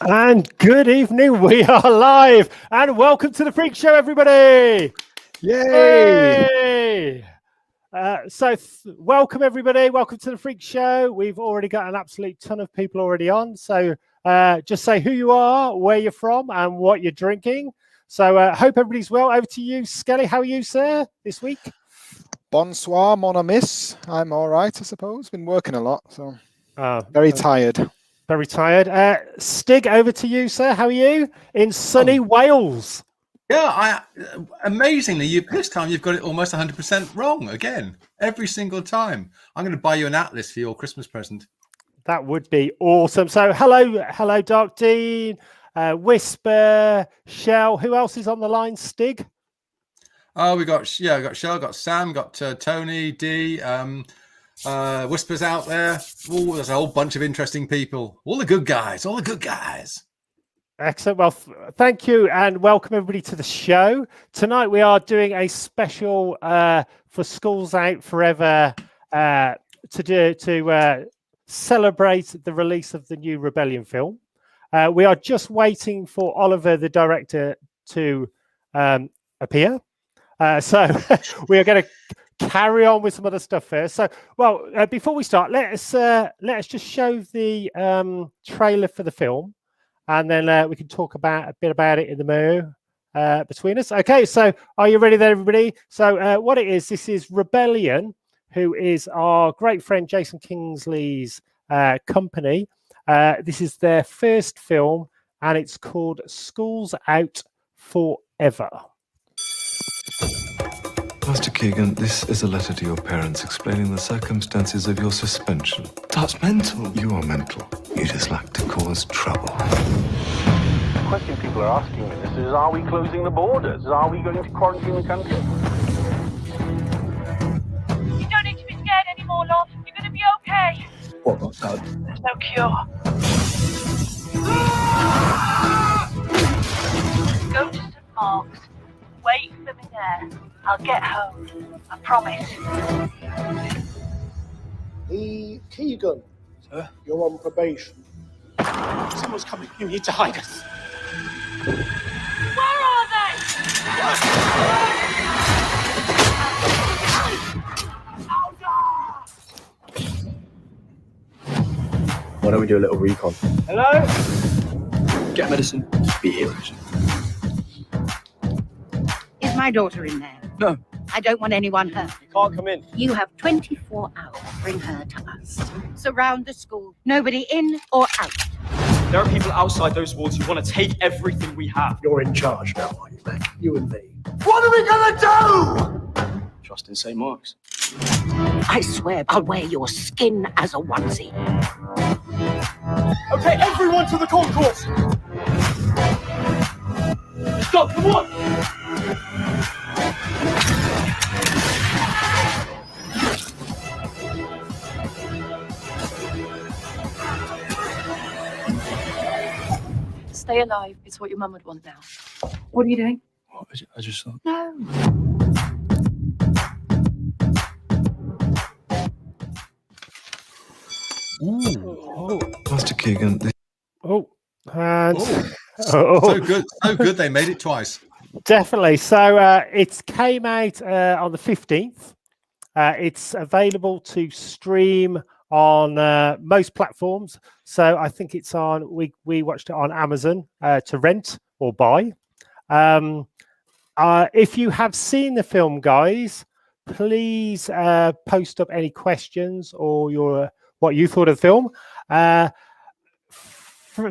And good evening, we are live, and welcome to the Freak Show, everybody! Yay! Welcome, everybody, welcome to the Freak Show. We've already got an absolute ton of people already on, so just say who you are, where you're from, and what you're drinking. So hope everybody's well. Over to you, Skelly. How are you, sir, this week? Bonsoir, mon amis. I'm all right, I suppose. Been working a lot, so very tired. Very tired. Stig, over to you, sir. How are you in sunny Wales? Yeah, amazingly, this time you've got it almost 100% wrong again. Every single time. I'm going to buy you an atlas for your Christmas present. That would be awesome. So hello, Dark Dean, Whisper, Shell. Who else is on the line, Stig? Oh, we got Shell, got Sam, got Tony, D, Whisper's out there. Oh, there's a whole bunch of interesting people. All the good guys. Excellent. Well, thank you and welcome everybody to the show. Tonight we are doing a special for Schools Out Forever to celebrate the release of the new Rebellion film. We are just waiting for Oliver, the director, to appear. So we are going to carry on with some other stuff first. So, before we start, let us just show the trailer for the film, and then we can talk a bit about it in the mirror between us. Okay, so are you ready there, everybody? So what it is, this is Rebellion, who is our great friend Jason Kingsley's company. This is their first film, and it's called Schools Out Forever. Master Keagan, this is a letter to your parents explaining the circumstances of your suspension. That's mental. You are mental. You just like to cause trouble. The question people are asking me is, are we closing the borders? Are we going to quarantine the country? You don't need to be scared anymore, love. You're going to be okay. What got done? There's no cure. Go to St. Mark's. Wait for me there. I'll get home. I promise. Keagan, sir? You're on probation. Someone's coming. You need to hide us. Where are they? Why don't we do a little recon? Hello? Get medicine. Be heroes. Is my daughter in there? No. I don't want anyone hurt. You can't come in. You have 24 hours. Bring her to us. Surround the school. Nobody in or out. There are people outside those walls who want to take everything we have. You're in charge now, are you, mate? You and me. What are we gonna do? Trust in St. Mark's. I swear I'll wear your skin as a onesie. Okay, everyone to the concourse! Stop, come on! Stay alive is what your mum would want now. What are you doing? What? I just thought. No. Master Keagan, So good they made it twice. Definitely. So it came out on the 15th. It's available to stream on most platforms. So I think it's on, we watched it on Amazon to rent or buy. If you have seen the film, guys, please post up any questions or what you thought of the film.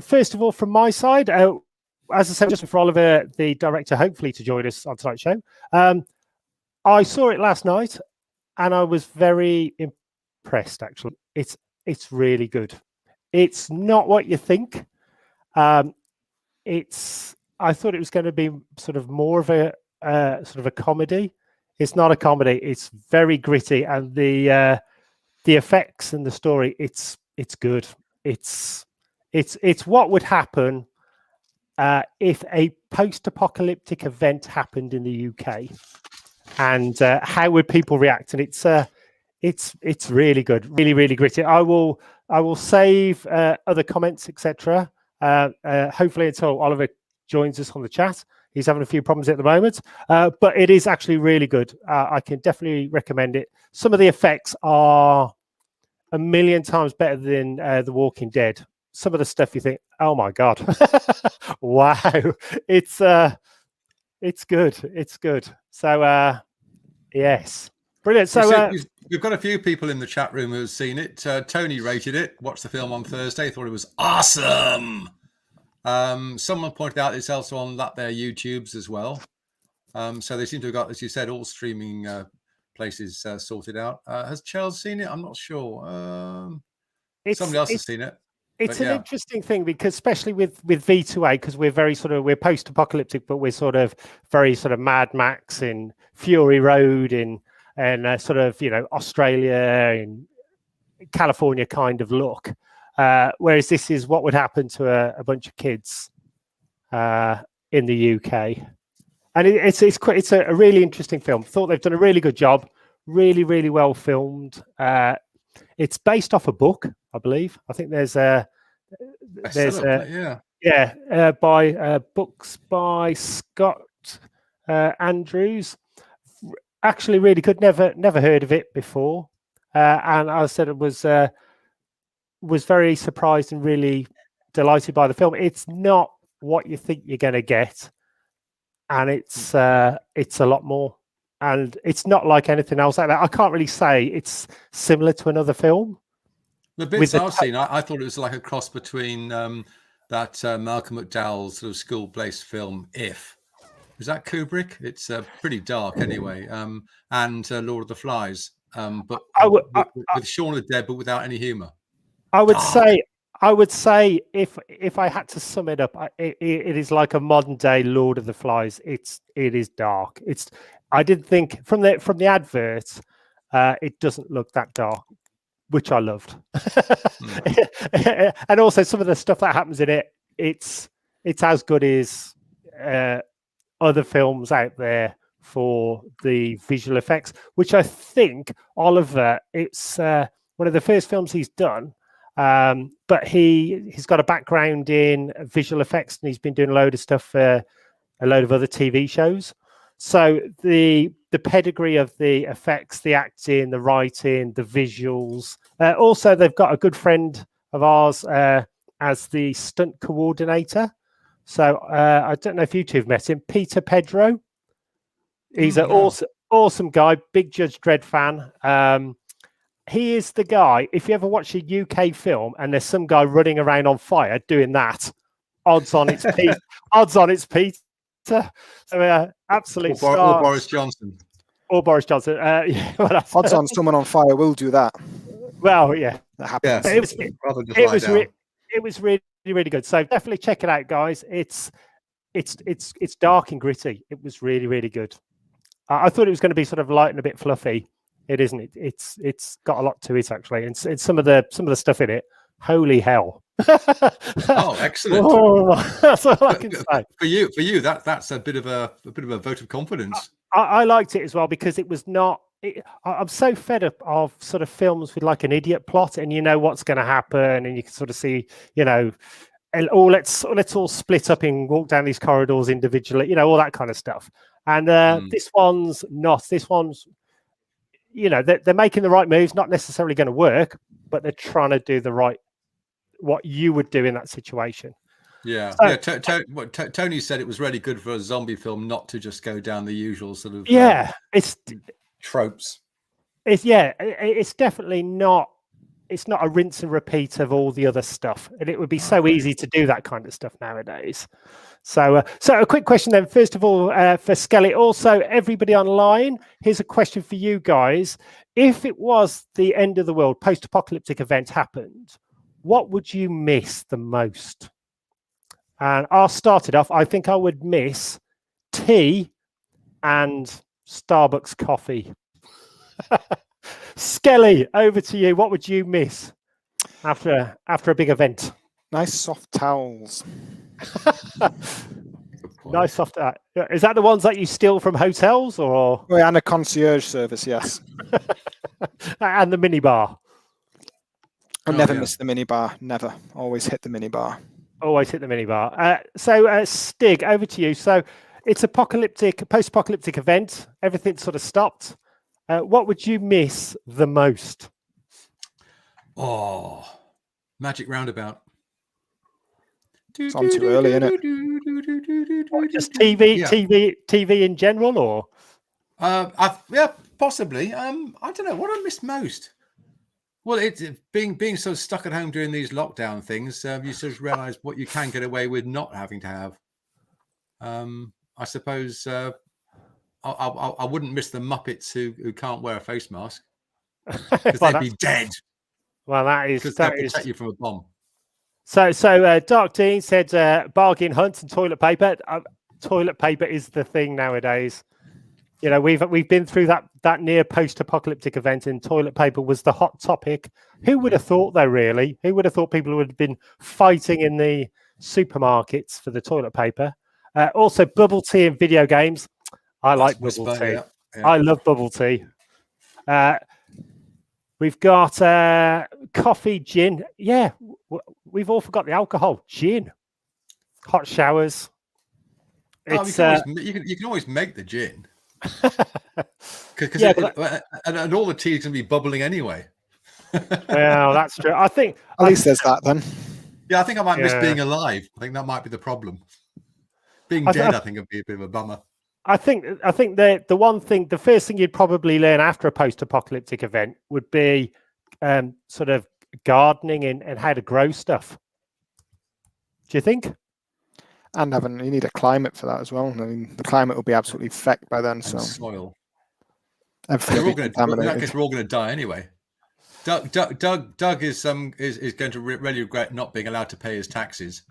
First of all, from my side, as I said, just for Oliver, the director, hopefully to join us on tonight's show. I saw it last night, and I was very impressed. Actually, it's really good. It's not what you think. I thought it was going to be sort of more of a sort of a comedy. It's not a comedy. It's very gritty, and the effects and the story. It's good. It's what would happen if a post-apocalyptic event happened in the UK, and how would people react? And it's really good, really gritty. I will save other comments, etc. Hopefully until Oliver joins us on the chat. He's having a few problems at the moment, but it is actually really good. I can definitely recommend it. Some of the effects are a million times better than The Walking Dead. Some of the stuff you think, oh my God, wow, it's good. It's good. So yes, brilliant. So we've got a few people in the chat room who've seen it. Tony rated it, watched the film on Thursday, thought it was awesome. Someone pointed out it's also on their YouTubes as well. So they seem to have got, as you said, all streaming places sorted out. Has Charles seen it? I'm not sure. Somebody else has seen it. It's an interesting thing because, especially with V2A, because we're post-apocalyptic, but we're sort of very sort of Mad Max in Fury Road and sort of, you know, Australia and California kind of look. Whereas this is what would happen to a bunch of kids in the UK, and it's a really interesting film. Thought they've done a really good job, really well filmed. It's based off a book, I believe. I think there's by books by Scott Andrews. Actually, really good. Never heard of it before, and I said it was very surprised and really delighted by the film. It's not what you think you're going to get, and it's a lot more. And it's not like anything else like that. I can't really say it's similar to another film. The bits I've seen, I thought it was like a cross between that Malcolm McDowell's sort of school-based film, If. Is that Kubrick? It's pretty dark anyway. And Lord of the Flies. But with Shaun of the Dead, but without any humour. I would say if I had to sum it up, it is like a modern day Lord of the Flies. It is dark. I did think from the adverts, it doesn't look that dark, which I loved. And also some of the stuff that happens in it, it's as good as other films out there for the visual effects, which I think Oliver, it's one of the first films he's done. But he's got a background in visual effects, and he's been doing a load of stuff for a load of other TV shows. So the pedigree of the effects, the acting, the writing, the visuals. Also, they've got a good friend of ours as the stunt coordinator. So I don't know if you two have met him, Peter Pedro. He's an awesome guy, big Judge Dredd fan. He is the guy, if you ever watch a UK film and there's some guy running around on fire doing that, odds on it's Peter. Odds on it's Peter. So absolute or Boris Johnson. Or Boris Johnson. Odds on someone on fire will do that. Well, yeah. That happens. It was really good. So definitely check it out, guys. It's dark and gritty. It was really good. I thought it was going to be sort of light and a bit fluffy. It isn't. It's got a lot to it actually, and some of the stuff in it. Holy hell! Oh, excellent! Oh, that's all I can say. For you, that's a bit of a vote of confidence. I liked it as well because it was not. I'm so fed up of sort of films with like an idiot plot, and you know what's going to happen, and you can sort of see, you know, let's all split up and walk down these corridors individually, you know, all that kind of stuff. And this one's not. This one's, you know, they're making the right moves, not necessarily going to work, but they're trying to do the right, what you would do in that situation. Yeah, so, Tony said it was really good for a zombie film not to just go down the usual sort of it's tropes. It's definitely not. It's not a rinse and repeat of all the other stuff, and it would be so easy to do that kind of stuff nowadays. So a quick question then. First of all, for Skelly, also everybody online, here's a question for you guys. If it was the end of the world, post-apocalyptic event happened, what would you miss the most? And I'll start it off. I think I would miss tea and Starbucks coffee. Skelly, over to you. What would you miss after a big event? Nice soft towels. Nice soft. Is that the ones that you steal from hotels, or? Oh, and a concierge service, yes. And the minibar. I never miss the minibar. Never. Always hit the minibar. Always hit the minibar. So Stig, over to you. So it's post-apocalyptic event. Everything's sort of stopped. What would you miss the most? Oh, Magic Roundabout. It's on too early, isn't it? Just TV in general, or? Yeah, possibly. I don't know what I missed most. Well, it's being so stuck at home during these lockdown things. You sort of realise what you can get away with not having to have. I suppose I wouldn't miss the Muppets who can't wear a face mask because they'd be dead. Well, that is because they'll protect you from a bomb. So Dark Dean said bargain hunt and toilet paper. Toilet paper is the thing nowadays. You know, we've been through that near post-apocalyptic event, and toilet paper was the hot topic. Who would have thought, though? Really, who would have thought people would have been fighting in the supermarkets for the toilet paper? Also, bubble tea in video games. I like bubble tea. Yeah. I love bubble tea. We've got coffee, gin. Yeah, we've all forgot the alcohol. Gin, hot showers. It's, you can always make the gin. And all the tea is going to be bubbling anyway. Well, that's true. I think at least there's that then. Yeah, I think I might miss being alive. I think that might be the problem. Being dead, I think, would be a bit of a bummer. I think the first thing you'd probably learn after a post-apocalyptic event would be sort of gardening and how to grow stuff. Do you think? And you need a climate for that as well. I mean, the climate will be absolutely fecked by then. So soil. Everything will be contaminated. In that case, we're all going to die anyway. Doug is going to really regret not being allowed to pay his taxes.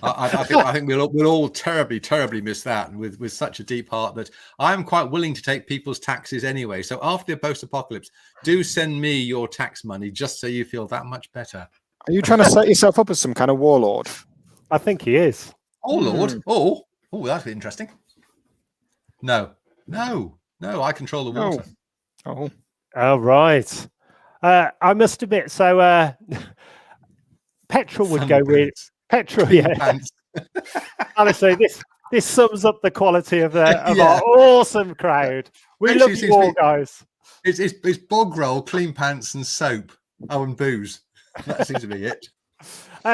I think we'll all terribly miss that, and with such a deep heart that I'm quite willing to take people's taxes anyway. So after the post-apocalypse, do send me your tax money just so you feel that much better. Are you trying to set yourself up as some kind of warlord? I think he is. Oh Lord! Oh, that's interesting. No, I control the water. Oh, right. I must admit, so petrol would go with petrol. Yeah. Honestly, this sums up the quality of our awesome crowd. We love you all, guys. It's bog roll, clean pants, and soap. Oh, and booze. That seems to be it.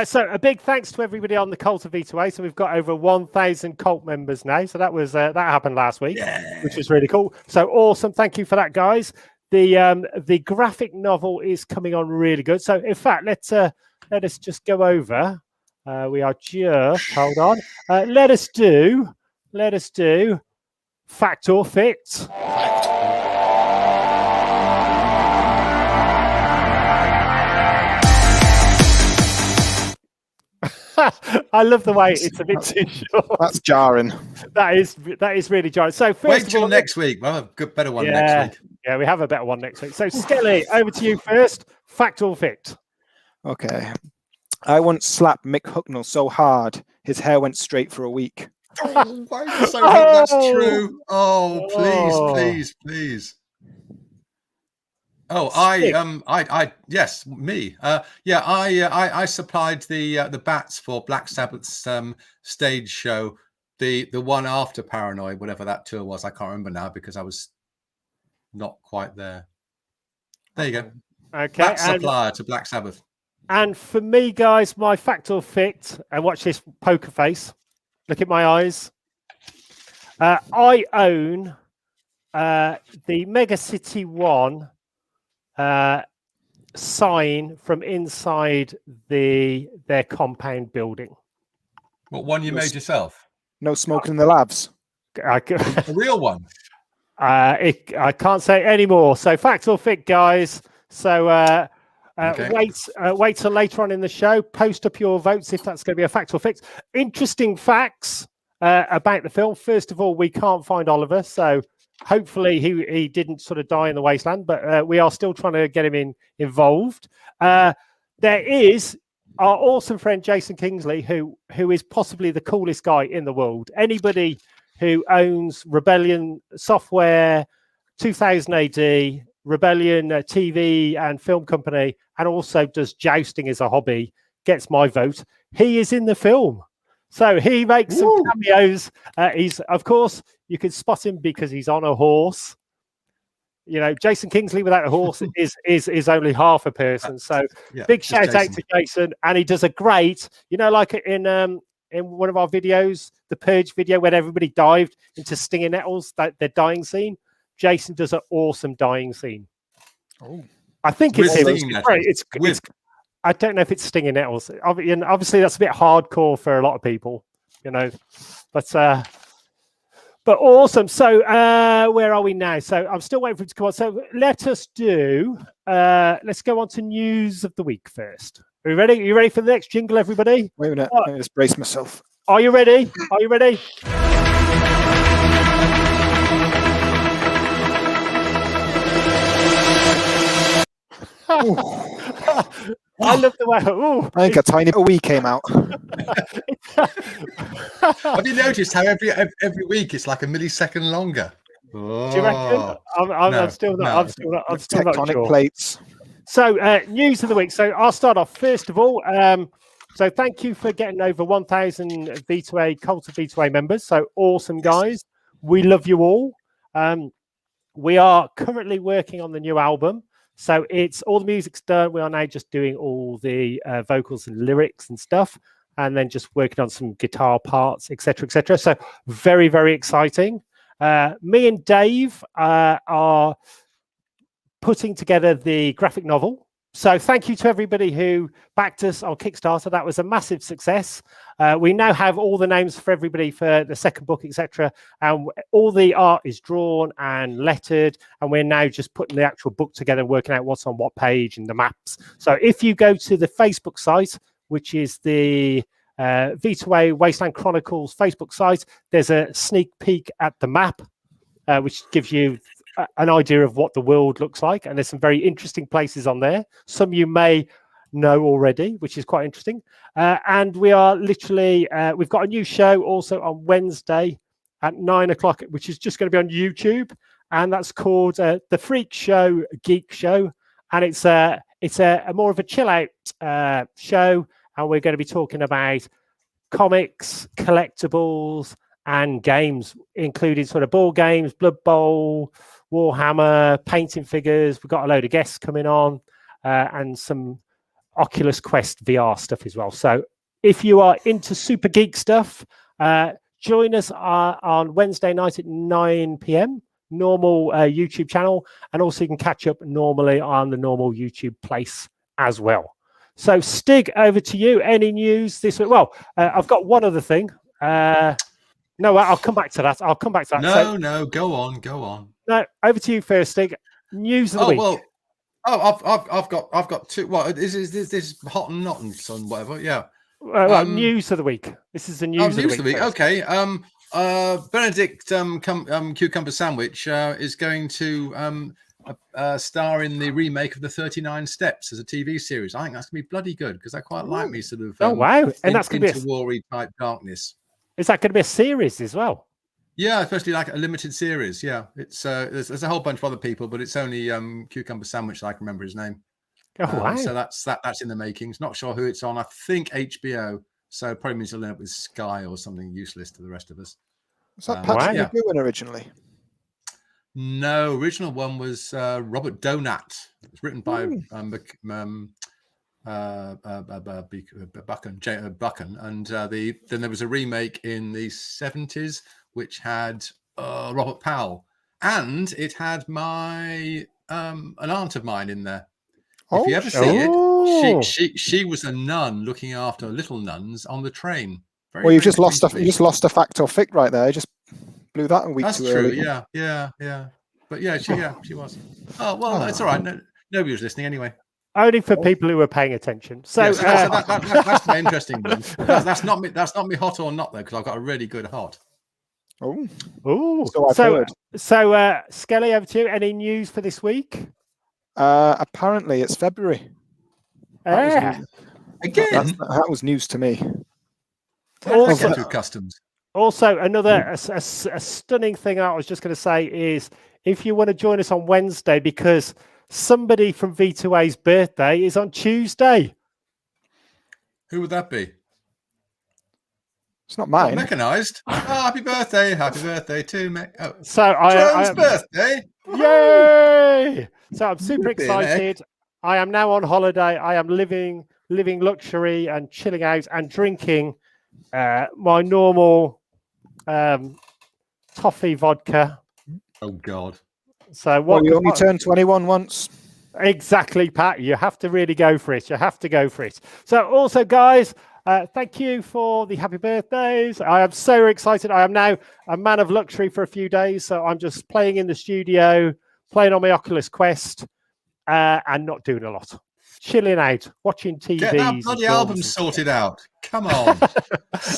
So a big thanks to everybody on the Cult of V2A. So we've got over 1,000 cult members now. So that was that happened last week, which was really cool. So awesome. Thank you for that, guys. The graphic novel is coming on really good. So in fact, let us just go over. We are just hold on. Let us do fact or fit. I love the way it's a bit too short. That's jarring. That is really jarring. So wait till next week. We'll have a better one next week. Yeah, we have a better one next week. So Skelly, over to you first. Fact or fict? Okay. I once slapped Mick Hucknall so hard his hair went straight for a week. Oh, I so hope that's true. Oh, please. Oh, yes, me. I supplied the bats for Black Sabbath's stage show, the one after Paranoid, whatever that tour was. I can't remember now because I was not quite there. There you go. Okay. Bat supplier to Black Sabbath. And for me, guys, my fact or fict, and watch this poker face. Look at my eyes. I own the Mega City One sign from inside their compound building. What one you made yourself? No smoking in the labs. A real one. I can't say any more. So fact or fic, guys. So Okay. wait till later on in the show. Post up your votes if that's going to be a fact or fic. Interesting facts about the film. First of all, we can't find Oliver, so hopefully he didn't sort of die in the wasteland. But we are still trying to get him involved. There is our awesome friend Jason Kingsley, who is possibly the coolest guy in the world. Anybody who owns Rebellion Software, 2000 AD, Rebellion TV and film company, and also does jousting as a hobby, gets my vote. He is in the film. So he makes some cameos. He's, of course, you can spot him because he's on a horse. You know, Jason Kingsley without a horse is only half a person. So big shout out to Jason. And he does a great, you know, like in one of our videos, the Purge video, when everybody dived into stinging nettles, their dying scene. Jason does an awesome dying scene. Oh, I think it's great. It's I don't know if it's stinging nettles. Obviously, that's a bit hardcore for a lot of people, you know. But awesome. So where are we now? So I'm still waiting for it to come on. So let's go on to news of the week first. Are you ready? Are you ready for the next jingle, everybody? Wait a minute. Let me just brace myself. Are you ready? Are you ready? I love the way. I think a tiny wee came out. Have you noticed how every week it's like a millisecond longer? Do you reckon? I'm still not Tectonic sure. plates. So news of the week. So I'll start off first of all. So thank you for getting over 1,000 V2A Cult of V2A members. So awesome, guys. We love you all. We are currently working on the new album. So it's all the music's done. We are now just doing all the vocals and lyrics and stuff, and then just working on some guitar parts, etc., etc. So very, very exciting. Me and Dave are putting together the graphic novel. So thank you to everybody who backed us on Kickstarter. That was a massive success. We now have all the names for everybody for the second book, etc. And all the art is drawn and lettered. And we're now just putting the actual book together and working out what's on what page and the maps. So if you go to the Facebook site, which is the V2A Wasteland Chronicles Facebook site, there's a sneak peek at the map, which gives you an idea of what the world looks like, and there's some very interesting places on there. Some you may know already, which is quite interesting. And we are literally we've got a new show also on Wednesday at 9 o'clock, which is just going to be on YouTube, and that's called the Freak Show Geek Show, and it's a more of a chill out show, and we're going to be talking about comics, collectibles, and games, including sort of board games, Blood Bowl, Warhammer, painting figures. We've got a load of guests coming on, and some Oculus Quest VR stuff as well. So if you are into super geek stuff, join us on Wednesday night at 9 p.m, normal YouTube channel, and also you can catch up normally on the normal YouTube place as well. So Stig, over to you. Any news this week? Well, I've got one other thing. No, I'll come back to that. No, go on. No, over to you first, Stig. News of the week. Well, I've got two. Well, this is hot and not and son, whatever. Yeah. News of the week. This is the news of the week. Okay. Benedict Cucumber Sandwich is going to star in the remake of the 39 Steps as a TV series. I think that's gonna be bloody good because I quite like me sort of. Oh wow! And that's gonna be war-y type darkness. Is that going to be a series as well? Yeah, especially like a limited series. Yeah, it's there's a whole bunch of other people, but it's only Cucumber Sandwich. I can remember his name. Oh wow! So that's in the makings. Not sure who it's on. I think HBO. So probably means it'll end up with Sky or something useless to the rest of us. Was that Patrick McGowan originally? No, original one was Robert Donat. It was written by Buchan, and then there was a remake in the 70s which had Robert Powell, and it had an aunt of mine in there. If you ever see it, she was a nun looking after little nuns on the train. Well, you just lost a fact or fic right there. You just blew that a week That's too true. early. Yeah. But yeah, she was. Oh well, it's all right. Nobody was listening anyway. Only for people who are paying attention. So, Yeah, that's my interesting one. That's not me. That's not me hot or not though, because I've got a really good hot. Oh, so Skelly, over to you. Any news for this week? Apparently, it's February. Again, that was news to me. Also, through customs. Also, another a stunning thing I was just going to say is if you want to join us on Wednesday, because somebody from V2A's birthday is on Tuesday. Who would that be? It's not mine. Mechanized. Oh, happy birthday to me. Oh. So Drone's birthday. Yay! So I'm super excited. I am now on holiday. I am living luxury and chilling out and drinking my normal toffee vodka. Oh God! So what? Well, you only turned 21 once. Exactly, Pat. You have to really go for it. You have to go for it. So also, guys, thank you for the happy birthdays. I am so excited. I am now a man of luxury for a few days. So I'm just playing in the studio, playing on my Oculus Quest, and not doing a lot. Chilling out, watching TV. Get that bloody album sorted out. Come on.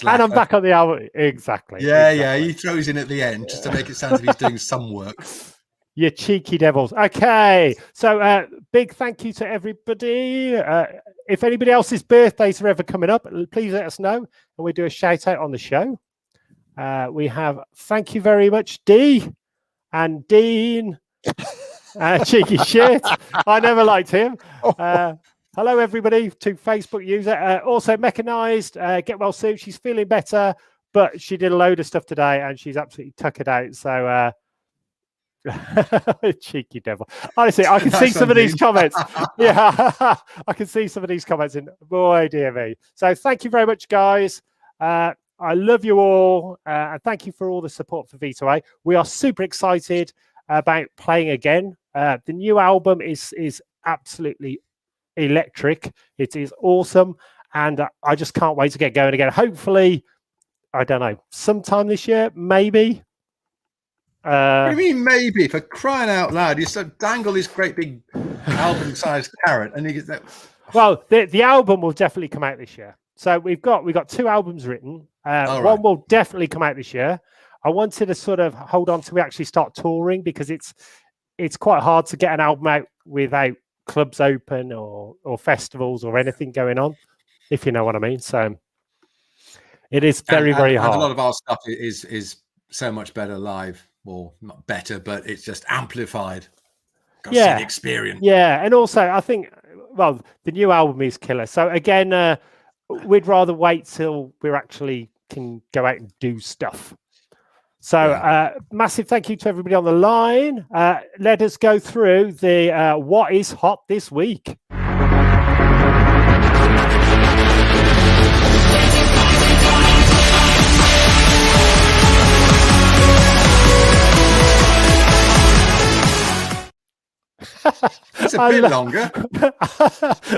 And I'm back on the album. Exactly. Yeah. He throws in at the end just to make it sound as if he's doing some work. You cheeky devils. Okay. So big thank you to everybody. If anybody else's birthdays are ever coming up, please let us know. And we do a shout out on the show. We have thank you very much, Dee and Dean. Cheeky shit. I never liked him. Hello, everybody, to Facebook user. Also, Mechanized, get well soon. She's feeling better, but she did a load of stuff today and she's absolutely tuckered out. So, cheeky devil. Honestly, I can see some of these comments. Yeah, I can see some of these comments. And boy, dear me. So, thank you very much, guys. I love you all. And thank you for all the support for V2A. We are super excited about playing again. The new album is absolutely electric. It is awesome, and I just can't wait to get going again. Hopefully, I don't know, sometime this year, maybe. What do you mean maybe? For crying out loud, you so dangle this great big album-sized carrot, and you get that. Well, the album will definitely come out this year. So we've got 2 albums written. One will definitely come out this year. I wanted to sort of hold on till we actually start touring, because it's quite hard to get an album out without clubs open or festivals or anything going on, if you know what I mean. So it is very hard. And a lot of our stuff is so much better live, or not better, but it's just amplified. Got to see the experience. Yeah, and also I think, well, the new album is killer. So again, we'd rather wait till we actually can go out and do stuff. So massive thank you to everybody on the line. Let us go through the what is hot this week. It's a bit longer.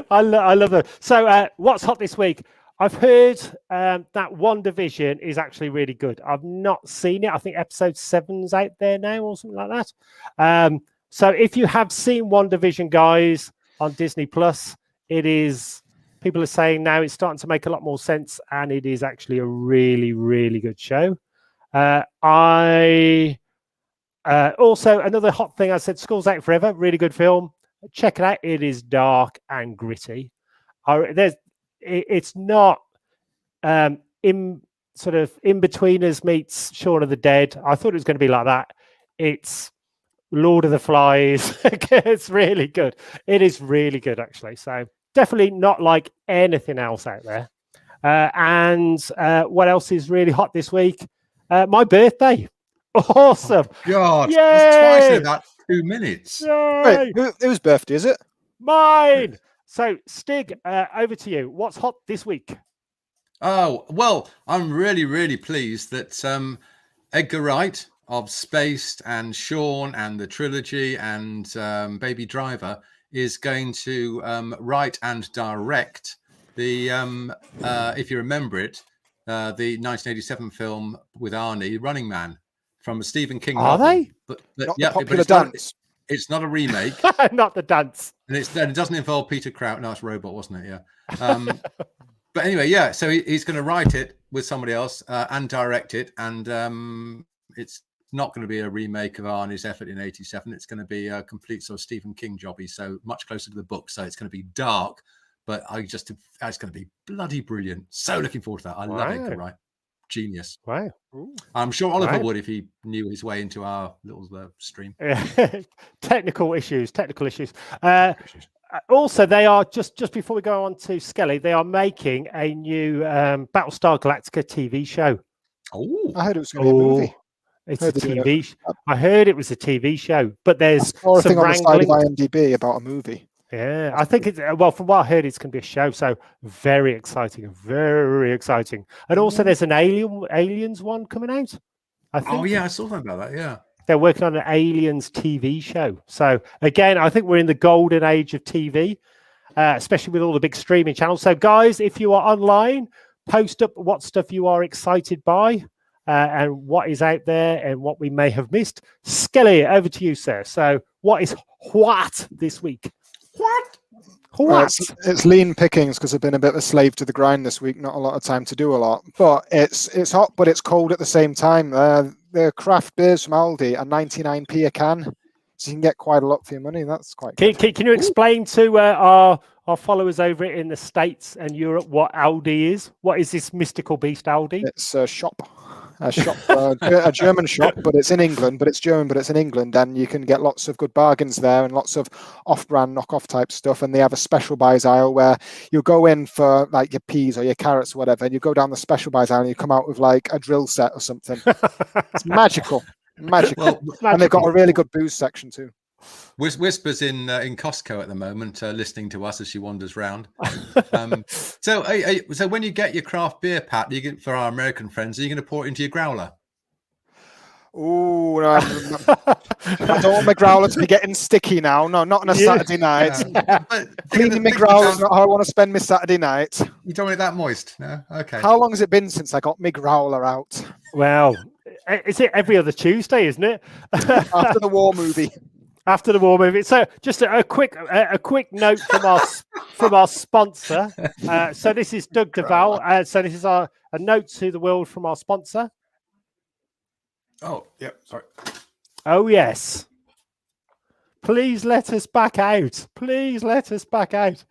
I love it. So what's hot this week? I've heard that WandaVision is actually really good. I've not seen it. I think episode 7's out there now or something like that. So if you have seen WandaVision, guys, on Disney Plus, it is, people are saying now it's starting to make a lot more sense, and it is actually a really, really good show. Also, another hot thing, I said School's Out Forever, really good film. Check it out. It is dark and gritty. It's not in betweeners meets Shaun of the Dead. I thought it was going to be like that. It's Lord of the Flies. It's really good. It is really good, actually. So definitely not like anything else out there. And what else is really hot this week? My birthday. Awesome. Oh, God. Yay! That's twice in about 2 minutes. Yay! Wait, whose birthday is it? Mine. So, Stig, over to you. What's hot this week? Oh, well, I'm really, really pleased that Edgar Wright of Spaced and Sean and the trilogy and Baby Driver is going to write and direct the, if you remember it, the 1987 film with Arnie, Running Man, from a Stephen King Are novel. they? But Not yeah, the popular it's not, dance. it's not a remake. Not the dance. And it doesn't involve Peter Crouch. No, it's Robot, wasn't it? Yeah. But anyway, yeah. So he's going to write it with somebody else and direct it. And it's not going to be a remake of Arnie's effort in '87. It's going to be a complete sort of Stephen King jobby. So much closer to the book. So it's going to be dark, but it's going to be bloody brilliant. So looking forward to that. I love it. Right. Genius. Wow. I'm sure Oliver would if he knew his way into our little stream. Technical issues. Also, they are just before we go on to Skelly, they are making a new Battlestar Galactica TV show. Oh, I heard it was going to be a movie. It's a TV. I heard it was a TV show, but there's some thing on the side of wrangling. IMDb about a movie. Yeah, I think it's from what I heard, it's going to be a show. So very exciting. And also, there's an Aliens one coming out. I think. Oh yeah, I saw something about that. Yeah. They're working on an Aliens TV show. So again, I think we're in the golden age of TV, especially with all the big streaming channels. So guys, if you are online, post up what stuff you are excited by and what is out there and what we may have missed. Skelly, over to you, sir. So what is what this week? It's lean pickings because I've been a bit of a slave to the grind this week. Not a lot of time to do a lot, but it's hot, but it's cold at the same time. The craft beers from Aldi are 99p a can, so you can get quite a lot for your money. That's quite good. Can you explain to our followers over in the States and Europe what Aldi is? What is this mystical beast, Aldi? It's a shop, a German shop, but it's in England. But it's German, but it's in England, and you can get lots of good bargains there and lots of off-brand, knockoff type stuff. And they have a special buys aisle where you go in for like your peas or your carrots or whatever, and you go down the special buys aisle and you come out with like a drill set or something. It's magical. Well, and they've got a really good booze section too. Whisper's in Costco at the moment, listening to us as she wanders round. So when you get your craft beer, Pat, for our American friends, are you going to pour it into your growler? Oh, no, I don't want my growler to be getting sticky now. No, not on a Saturday night. Cleaning my growler is not how I want to spend my Saturday night. You don't want it that moist? No? Okay. How long has it been since I got my growler out? Well, is it every other Tuesday, isn't it? After the war movie. After the war movie. So just a quick note from our sponsor. So this is Doug Duval. So this is a note to the world from our sponsor. Oh, yep. Sorry. Oh, yes. Please let us back out. Please let us back out.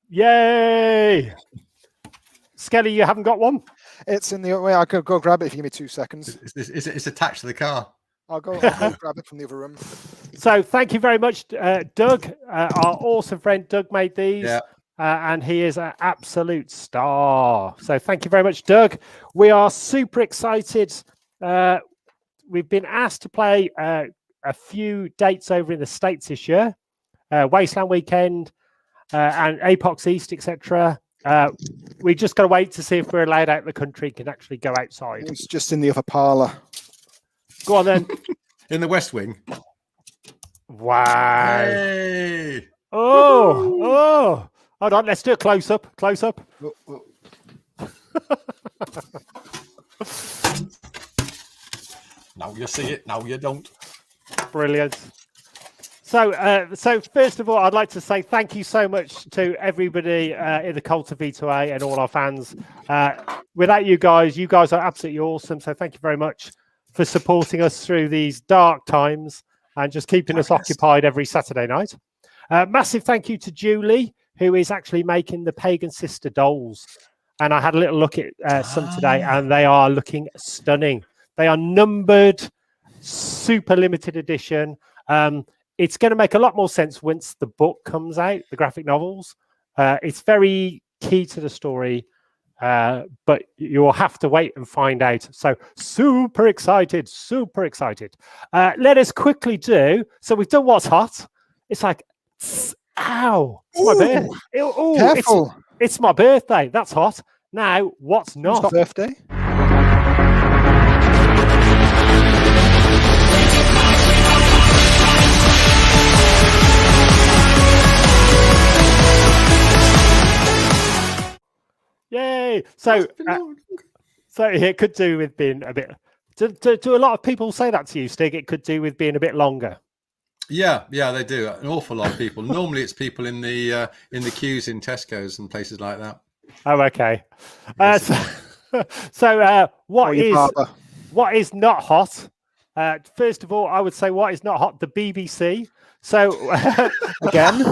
Yay. Skelly, you haven't got one? It's in the way. I could go grab it if you give me 2 seconds. It's attached to the car. I'll go grab it from the other room. So thank you very much, Doug. Our awesome friend Doug made these. Yeah. And he is an absolute star. So thank you very much, Doug. We are super excited. We've been asked to play a few dates over in the States this year. Wasteland Weekend and Apox East, etc. We just got to wait to see if we're allowed out of the country, can actually go outside. It's just in the other parlour. Go on then. In the West Wing. Wow. Hey. Oh. Hold on, let's do a close up. Now you see it, now you don't. Brilliant. So first of all, I'd like to say thank you so much to everybody in the cult of V2A and all our fans. Without you guys are absolutely awesome. So thank you very much for supporting us through these dark times and just keeping us occupied every Saturday night. Massive thank you to Julie, who is actually making the Pagan Sister dolls. And I had a little look at some today, and they are looking stunning. They are numbered, super limited edition. It's going to make a lot more sense once the book comes out, the graphic novels. It's very key to the story, but you will have to wait and find out. So super excited. Let us quickly do. So we've done what's hot. It's like, ow, it's my birthday. Careful. It's my birthday. That's hot. Now, what's not? It's not birthday. Yay! So So it could do with being a bit. Do a lot of people say that to you, Stig? It could do with being a bit longer. Yeah, they do. An awful lot of people. Normally, it's people in the queues in Tesco's and places like that. Oh, okay. So what is not hot? First of all, I would say what is not hot? The BBC. So again.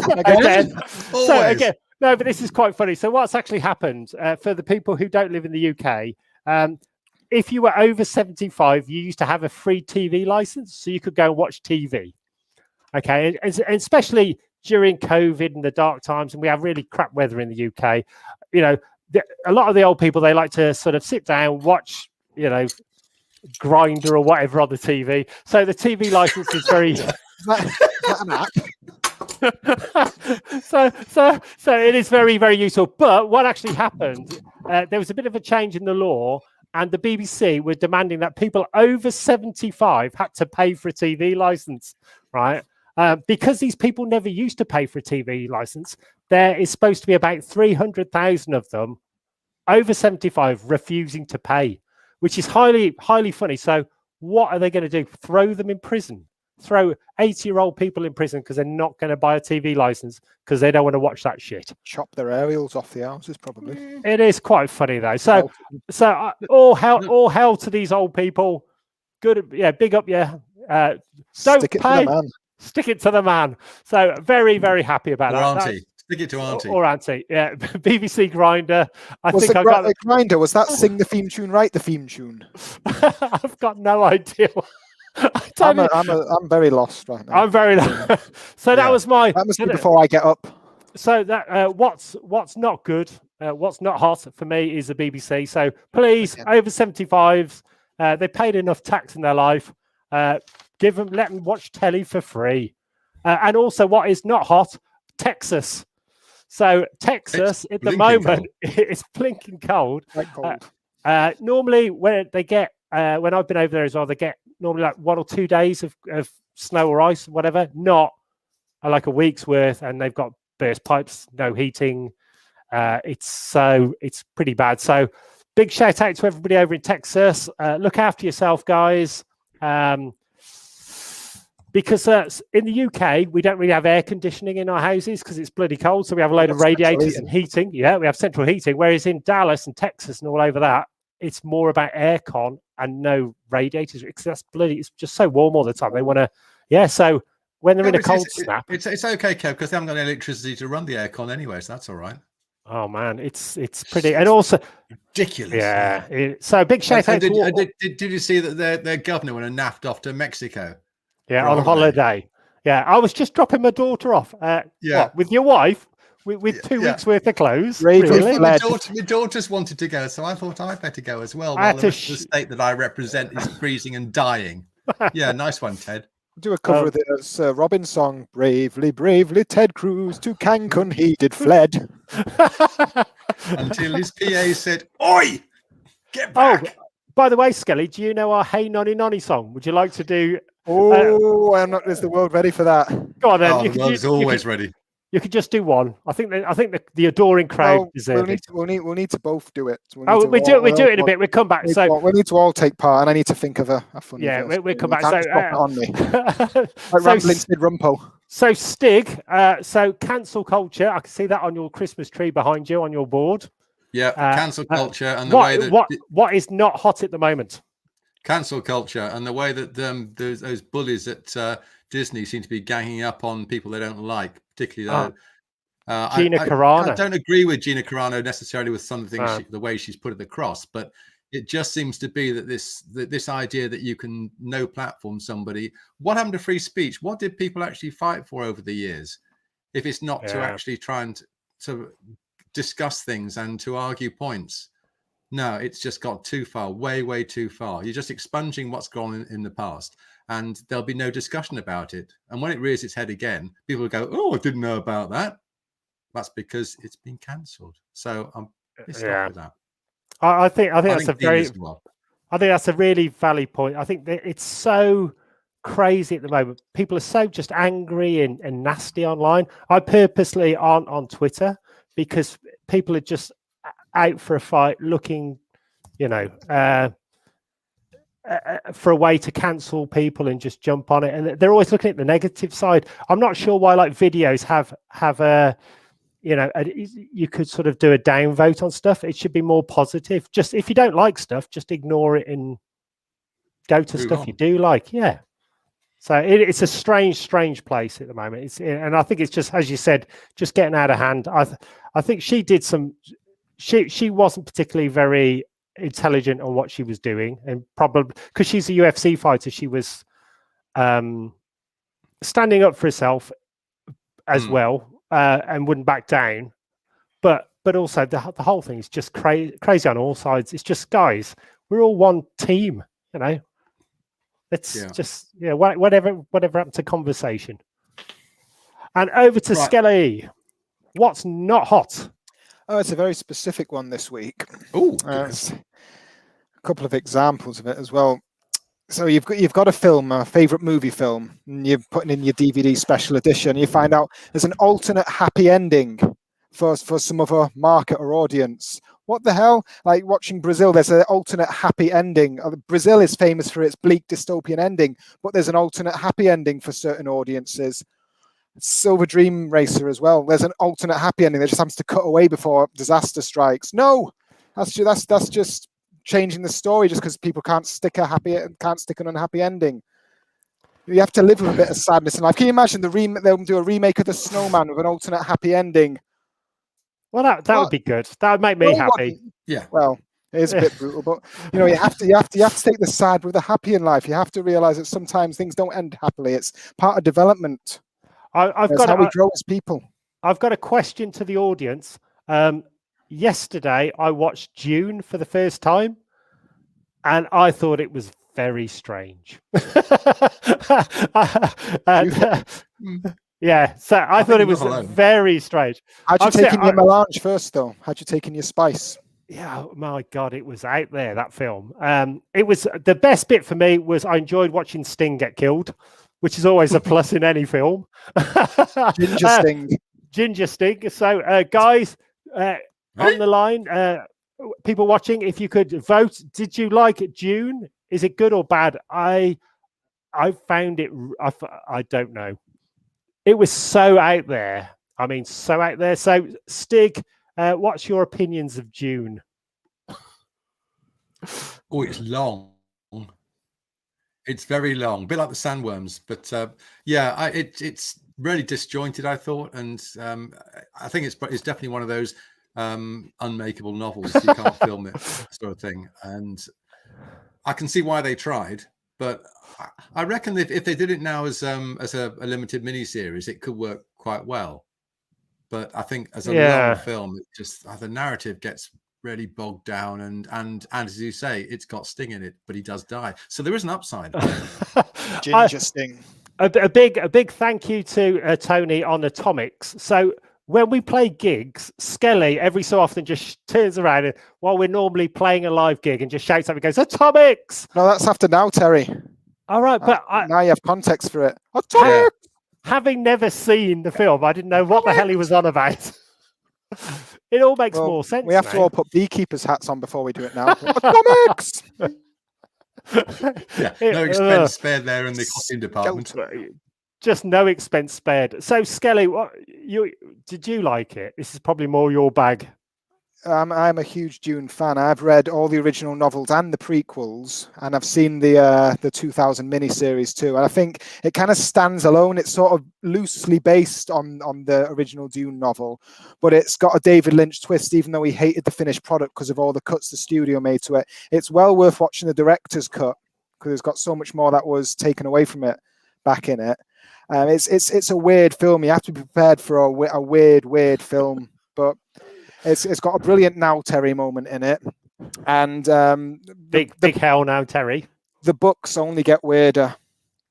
So again. No, but this is quite funny. So what's actually happened for the people who don't live in the UK? If you were over 75, you used to have a free TV license, so you could go and watch TV. Okay, and especially during COVID and the dark times, and we have really crap weather in the UK. You know, a lot of the old people, they like to sort of sit down, watch, you know, Grinder or whatever on the TV. So the TV license is very. Is that an app? So it is very, very useful. But what actually happened? There was a bit of a change in the law, and the BBC were demanding that people over 75 had to pay for a TV license, right? Because these people never used to pay for a TV license, there is supposed to be about 300,000 of them over 75 refusing to pay, which is highly, highly funny. So what are they going to do? Throw them in prison? Throw 80-year-old people in prison because they're not going to buy a TV license because they don't want to watch that shit? Chop their aerials off the houses, probably. It is quite funny though. So all hell to these old people. Good, yeah. Big up, yeah. Don't pay. Stick it to the man. So very, very happy about that. Auntie. Stick it to Auntie. Or Auntie. Yeah. BBC Grinder. I think I got Grinder. Was that Sing the Theme Tune, Write the Theme Tune? I've got no idea. I'm very lost right now. I'm very lost. So that was my. That must be before I get up. So that what's not good, what's not hot for me is the BBC. So please, over 75s, they paid enough tax in their life. Let them watch telly for free. And also, what is not hot? Texas. So Texas at the moment it's blinking cold. Normally, when I've been over there as well, they get normally like 1 or 2 days of snow or ice, whatever. Not like a week's worth, and they've got burst pipes, no heating. It's pretty bad. So big shout out to everybody over in Texas. Look after yourself, guys. Because in the UK, we don't really have air conditioning in our houses because it's bloody cold. So we have a load of radiators and heating. Yeah, we have central heating. Whereas in Dallas and Texas and all over that, it's more about aircon and no radiators. Because that's bloody, it's just so warm all the time. They want to, yeah. So when they're in a cold snap. It's okay, Kev, because they haven't got any electricity to run the aircon anyway. So that's all right. Oh, man, it's pretty. And also, ridiculous. Yeah. So big shout out to. Did you see that their governor went and naffed off to Mexico? Yeah, on holiday. Yeah, I was just dropping my daughter off. With your wife, with 2 weeks worth of clothes. Really? My daughters wanted to go, so I thought I'd better go as well. While the state that I represent is freezing and dying. Yeah, nice one, Ted. Do a cover of this Robin song. Bravely, bravely, Ted Cruz to Cancun he did fled. Until his PA said, "Oi, get back." Oh, by the way, Skelly, do you know our Hey Nonny Nonny song? Would you like to do? I'm not. Is the world ready for that? Go on, then. Oh, the world's always ready. You could just do one. I think the adoring crowd deserve it. We'll need to both do it. We do it in a bit. We'll come back. So we need to all take part, and I need to think of a funny. Yeah, we'll come back. So on me. Like rambling Sid Rumpo. So Stig, so cancel culture. I can see that on your Christmas tree behind you on your board. Yeah, cancel culture and the way that what is not hot at the moment. Cancel culture and the way that those bullies at Disney seem to be ganging up on people they don't like, particularly Gina Carano. I don't agree with Gina Carano necessarily with some of the things, the way she's put it across, but it just seems to be that this idea that you can no platform somebody. What happened to free speech? What did people actually fight for over the years? If it's not to actually try and to discuss things and to argue points. No, it's just got too far, way, way too far. You're just expunging what's gone in the past, and there'll be no discussion about it. And when it rears its head again, people will go, "Oh, I didn't know about that." That's because it's been cancelled. So I'm pissed off with that. I think that's a very. I think that's a really valid point. I think that it's so crazy at the moment. People are so just angry and nasty online. I purposely aren't on Twitter because people are just out for a fight, looking you know, for a way to cancel people and just jump on it. And they're always looking at the negative side. I'm not sure why like videos have a, you know, you could sort of do a downvote on stuff. It should be more positive. Just if you don't like stuff, just ignore it and go to stuff you do like. Yeah. So it's a strange place at the moment. And I think it's just, as you said, just getting out of hand. I think she did some. She wasn't particularly very intelligent on what she was doing, and probably because she's a UFC fighter, she was standing up for herself as well, and wouldn't back down. But also the whole thing is just crazy on all sides. It's just, guys, we're all one team, you know. It's just whatever happened to conversation. And over to Skelly. What's not hot? Oh, it's a very specific one this week. Oh, a couple of examples of it as well. So you've got a film, a favorite movie film, and you're putting in your DVD special edition. You find out there's an alternate happy ending for some other market or audience. What the hell? Like watching Brazil, there's an alternate happy ending. Brazil is famous for its bleak dystopian ending, but there's an alternate happy ending for certain audiences. Silver Dream Racer as well. There's an alternate happy ending that just happens to cut away before disaster strikes. No, that's just changing the story just because people can't stick an unhappy ending. You have to live with a bit of sadness in life. Can you imagine they'll do a remake of The Snowman with an alternate happy ending? Well, that would be good. That would make me happy. Yeah. Well, it is a bit brutal, but you know, you have to take the sad with the happy in life. You have to realize that sometimes things don't end happily. It's part of development. I've got how we grow as people. I've got a question to the audience. Yesterday, I watched Dune for the first time, and I thought it was very strange. Yeah, so I thought it was very strange. How'd you take in your melange first, though? How'd you take in your spice? Yeah, my God, it was out there, that film. It was the best bit for me was I enjoyed watching Sting get killed, which is always a plus in any film. Ginger Sting. Ginger Sting. So, guys, on the line, people watching, if you could vote, did you like Dune? Is it good or bad? I found it, I don't know. It was so out there. I mean, so out there. So, Stig, what's your opinions of Dune? Oh, it's long. It's very long, a bit like the Sandworms. But yeah, it's really disjointed, I thought. And I think it's definitely one of those unmakeable novels. You can't film it, sort of thing. And I can see why they tried. But I reckon if they did it now as a limited miniseries, it could work quite well. But I think as a long film, it just the narrative gets really bogged down, and as you say, it's got Sting in it, but he does die. So there is an upside. Ginger Sting. A big thank you to Tony on Atomics. So when we play gigs, Skelly every so often just turns around and, while we're normally playing a live gig and just shouts up and goes, "Atomics!" No, that's after now, Terry. All right, but now you have context for it. Atomics! Having never seen the film, I didn't know what the hell he was on about. It all makes more sense. We have to all put beekeepers' hats on before we do it now. Atomics! No expense spared there in the costume department. Just no expense spared. So, Skelly, did you like it? This is probably more your bag. I'm a huge Dune fan. I've read all the original novels and the prequels, and I've seen the 2000 miniseries too. And I think it kind of stands alone. It's sort of loosely based on the original Dune novel, but it's got a David Lynch twist, even though he hated the finished product because of all the cuts the studio made to it. It's well worth watching the director's cut because it's got so much more that was taken away from it back in it. It's a weird film. You have to be prepared for a weird film, but it's got a brilliant Now Terry moment in it, and big hell now Terry. The books only get weirder.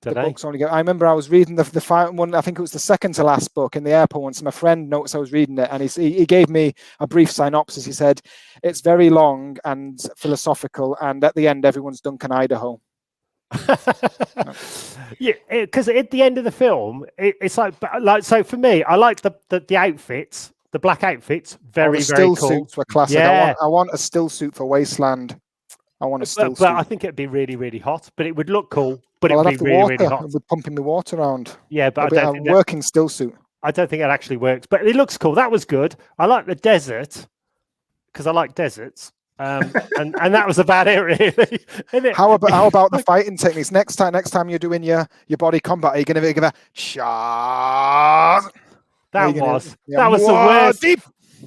I remember I was reading the final one. I think it was the second to last book in the airport once. My friend noticed I was reading it, and he gave me a brief synopsis. He said it's very long and philosophical, and at the end, everyone's Duncan Idaho. Yeah, because at the end of the film, it's like so for me, I like the outfits. The black outfits, very cool. Still suits were classic. Yeah. I want a still suit for Wasteland. I want a still But I suit. think it'd be really, really hot. But it would look cool. But Well, it I'd would have be the really, water. really hot. I'd be pumping the water around. Yeah, but It'd be I don't a think that, working still suit. I don't think it actually works. But it looks cool. That was good. I like the desert because I like deserts. And that was about it, really. Isn't it? How about the fighting techniques? Next time you're doing your body combat, are you going to give a charge? That was the worst.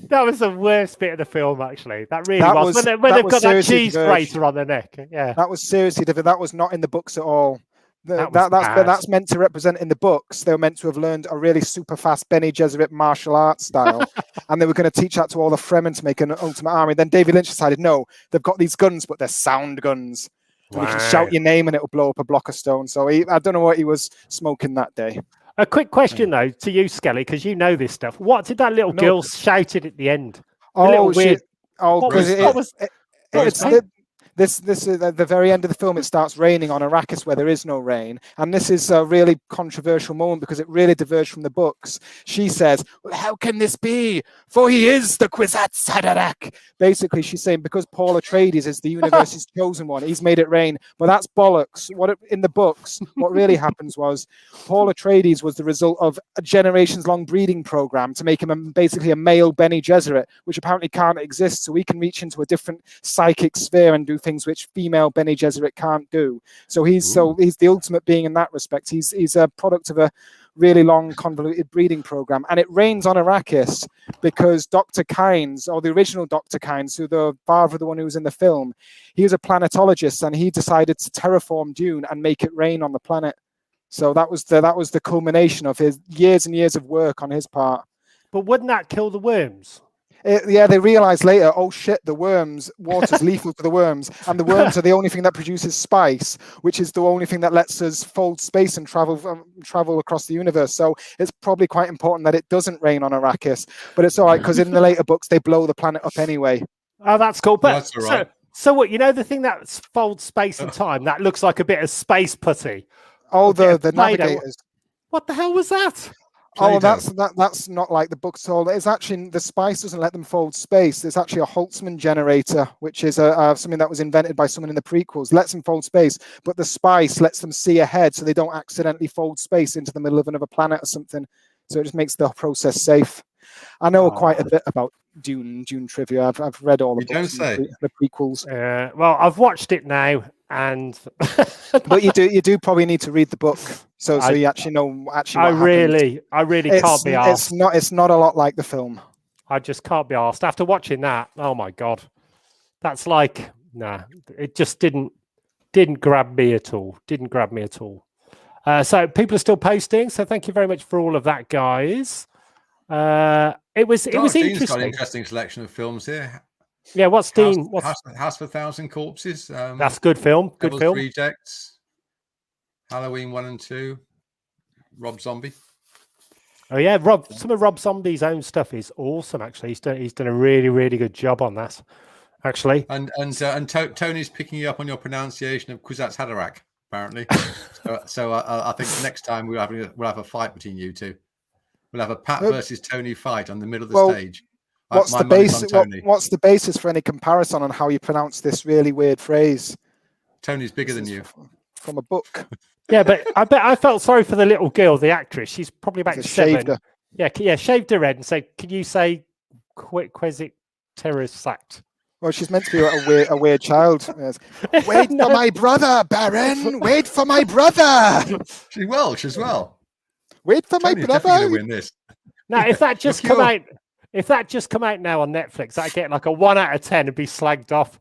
That was the worst bit of the film, actually. That really was. When they've got that cheese grater on their neck. Yeah. That was seriously different. That was not in the books at all. That's meant to represent in the books. They were meant to have learned a really super fast Bene Gesserit martial arts style, and they were going to teach that to all the Fremen to make an ultimate army. Then David Lynch decided, no, they've got these guns, but they're sound guns. So you can shout your name and it'll blow up a block of stone. So I don't know what he was smoking that day. A quick question though to you, Skelly, because you know this stuff. What did that little girl shouted at the end? This is at the very end of the film. It starts raining on Arrakis where there is no rain, and this is a really controversial moment because it really diverged from the books. She says, well, "How can this be? For he is the Kwisatz Haderach." Basically, she's saying because Paul Atreides is the universe's chosen one, he's made it rain. But that's bollocks. In the books, what really happens was Paul Atreides was the result of a generations-long breeding program to make him basically a male Bene Gesserit, which apparently can't exist. So he can reach into a different psychic sphere and do things which female Bene Gesserit can't do. So he's the ultimate being in that respect. He's a product of a really long convoluted breeding program, and it rains on Arrakis because Dr. Kynes, or the original Dr. Kynes, who the father of the one who was in the film, he was a planetologist, and he decided to terraform Dune and make it rain on the planet. So that was the culmination of his years and years of work on his part. But wouldn't that kill the worms? They realized later, oh shit, the worms, water's lethal to the worms, and the worms are the only thing that produces spice, which is the only thing that lets us fold space and travel across the universe. So it's probably quite important that it doesn't rain on Arrakis, but it's all right because in the later books they blow the planet up anyway. Oh, that's cool. But that's all right. So what? You know the thing that folds space and time that looks like a bit of space putty. Oh, the navigators. What the hell was that? Oh, that's not like the books at all. It's actually the spice doesn't let them fold space. There's actually a Holtzman generator, which is something that was invented by someone in the prequels. Lets them fold space, but the spice lets them see ahead, so they don't accidentally fold space into the middle of another planet or something. So it just makes the process safe. I know quite a bit about Dune trivia. I've read all the books, the prequels. Well, I've watched it now, and but you do probably need to read the book, so you actually know what I really can't be asked. It's not a lot like the film. I just can't be asked after watching that. Oh my god, that's like it just didn't grab me at all. Didn't grab me at all. So people are still posting. So thank you very much for all of that, guys. It was interesting. Got an interesting selection of films here. Yeah, what's Dean? House for 1,000 Corpses. That's a good film. Good Devil's film. Rejects. Halloween 1 and 2. Rob Zombie. Oh yeah, some of Rob Zombie's own stuff is awesome. Actually, he's done a really, really good job on that. Actually, and Tony's picking you up on your pronunciation of Kwisatz Haderach. Apparently, so I think next time we'll have a fight between you two. We'll have a Pat versus Tony fight on the middle of the stage. What's the basis for any comparison on how you pronounce this really weird phrase? Tony's bigger than you. From a book. Yeah, but I felt sorry for the little girl, the actress. She's probably about 7. Yeah, shaved her head and said, "Can you say Quesit terrorisat?" Well, she's meant to be a weird child. Yes. Wait for my brother, Baron. Wait for my brother. She's well. Wait for Tony's my brother. Definitely gonna win this. Now, if that just come out now on Netflix, I'd get like a 1 out of 10 and be slagged off.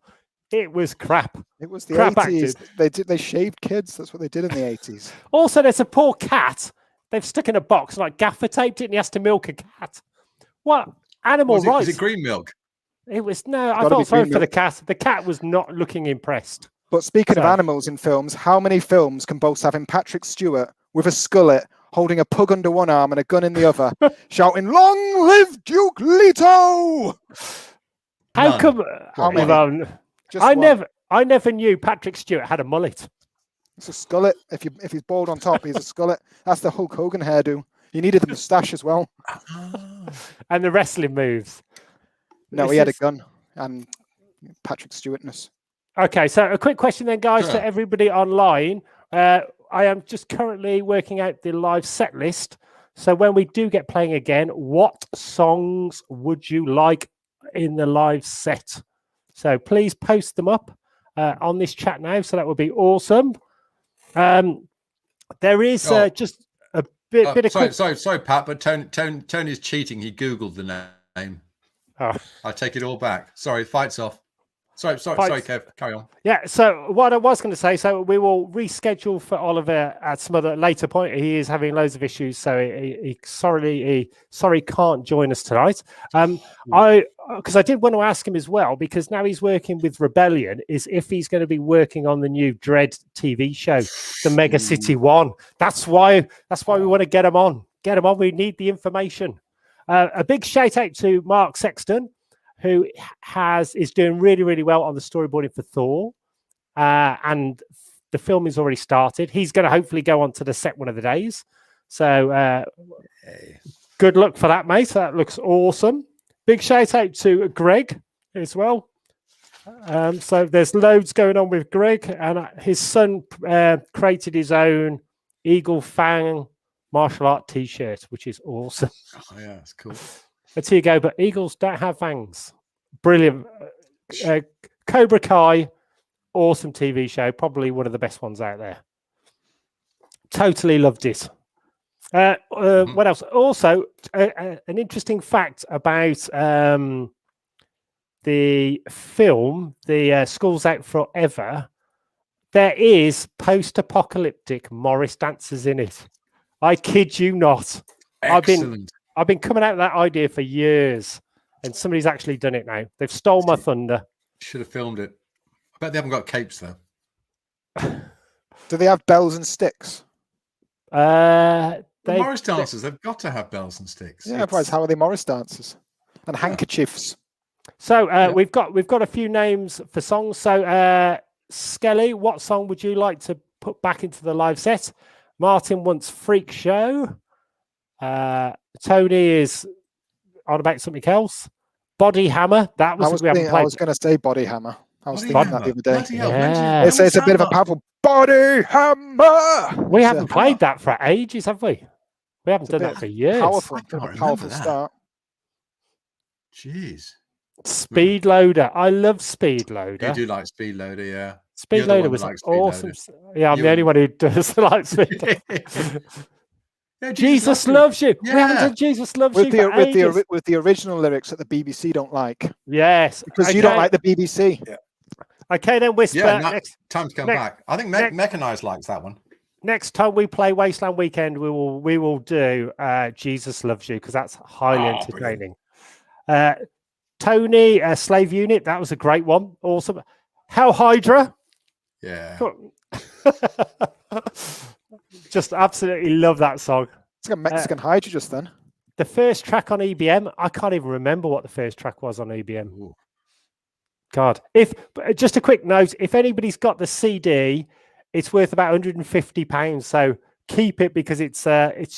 It was crap. It was the crap 80s. They shaved kids. That's what they did in the 80s. Also, there's a poor cat they've stuck in a box, like gaffer taped it, and he has to milk a cat. What animal rights? Was it green milk? It was I felt sorry for the cat. The cat was not looking impressed. But speaking of animals in films, how many films can boast having Patrick Stewart with a skullet, holding a pug under one arm and a gun in the other, shouting, "Long live Duke Leto"? How come? How many? I never knew Patrick Stewart had a mullet. It's a skullet. If he's bald on top, he's a skullet. That's the Hulk Hogan hairdo. You needed the moustache as well. And the wrestling moves. No, he had a gun and Patrick Stewartness. Okay, so a quick question then, guys, Sure. to everybody online. I am just currently working out the live set list. So when we do get playing again, what songs would you like in the live set? So please post them up on this chat now. So that would be awesome. There is just a bit of sorry, Pat, but Tony's cheating. He Googled the name. Oh. I take it all back. Sorry, fight's off. Sorry, Kev. Carry on. Yeah, so what I was going to say, so we will reschedule for Oliver at some other later point. He is having loads of issues, so he sorry can't join us tonight. Because I did want to ask him as well, because now he's working with Rebellion, is if he's going to be working on the new Dread TV show, the Mega City One. That's why we want to get him on. Get him on. We need the information. A big shout out to Mark Sexton, who is doing really, really well on the storyboarding for Thor. And the film is already started. He's going to hopefully go on to the set one of the days. So good luck for that, mate. That looks awesome. Big shout out to Greg as well. So there's loads going on with Greg, and his son created his own Eagle Fang martial art t-shirt, which is awesome. Oh, yeah, it's cool. Let's here you go, but eagles don't have fangs. Brilliant. Cobra Kai, awesome TV show, probably one of the best ones out there. Totally loved it. What else? Also, an interesting fact about the film, the School's Out Forever, there is post-apocalyptic Morris dancers in it. I kid you not. Excellent. I've been coming out with that idea for years, and somebody's actually done it now. They've stole my thunder. Should have filmed it. I bet they haven't got capes though. Do they have bells and sticks? The Morris dancers, they've got to have bells and sticks. Yeah, otherwise how are they Morris dancers? And handkerchiefs. So we've got a few names for songs. So Skelly, what song would you like to put back into the live set? Martin wants Freak Show. Tony is on about something else. Body Hammer. That was we haven't played. I was going to say Body Hammer. I was thinking that the other day. Yeah. It's a bit of a powerful Body Hammer. We haven't played that for ages, have we? We haven't done that for years. Powerful start. Jeez. Speed Loader. I love Speed Loader. You do like Speed Loader, yeah. Speed Loader was awesome. Yeah, I'm the only one who does like Speed Loader. Yeah, Jesus loves you. Yeah. We haven't done Jesus loves you with the original lyrics that the BBC don't like. Yes, because you don't like the BBC. Yeah. Okay, then Whisper. Yeah, time to come back. I think Mechanized likes that one. Next time we play Wasteland Weekend, we will do Jesus Loves You, because that's highly entertaining. Tony, Slave Unit, that was a great one. Awesome. Hell Hydra. Yeah. Just absolutely love that song. It's like a Mexican Hydra just then. The first track on EBM, I can't even remember what the first track was on EBM. Ooh. God. Just a quick note, if anybody's got the CD, it's worth about £150. So keep it, because it's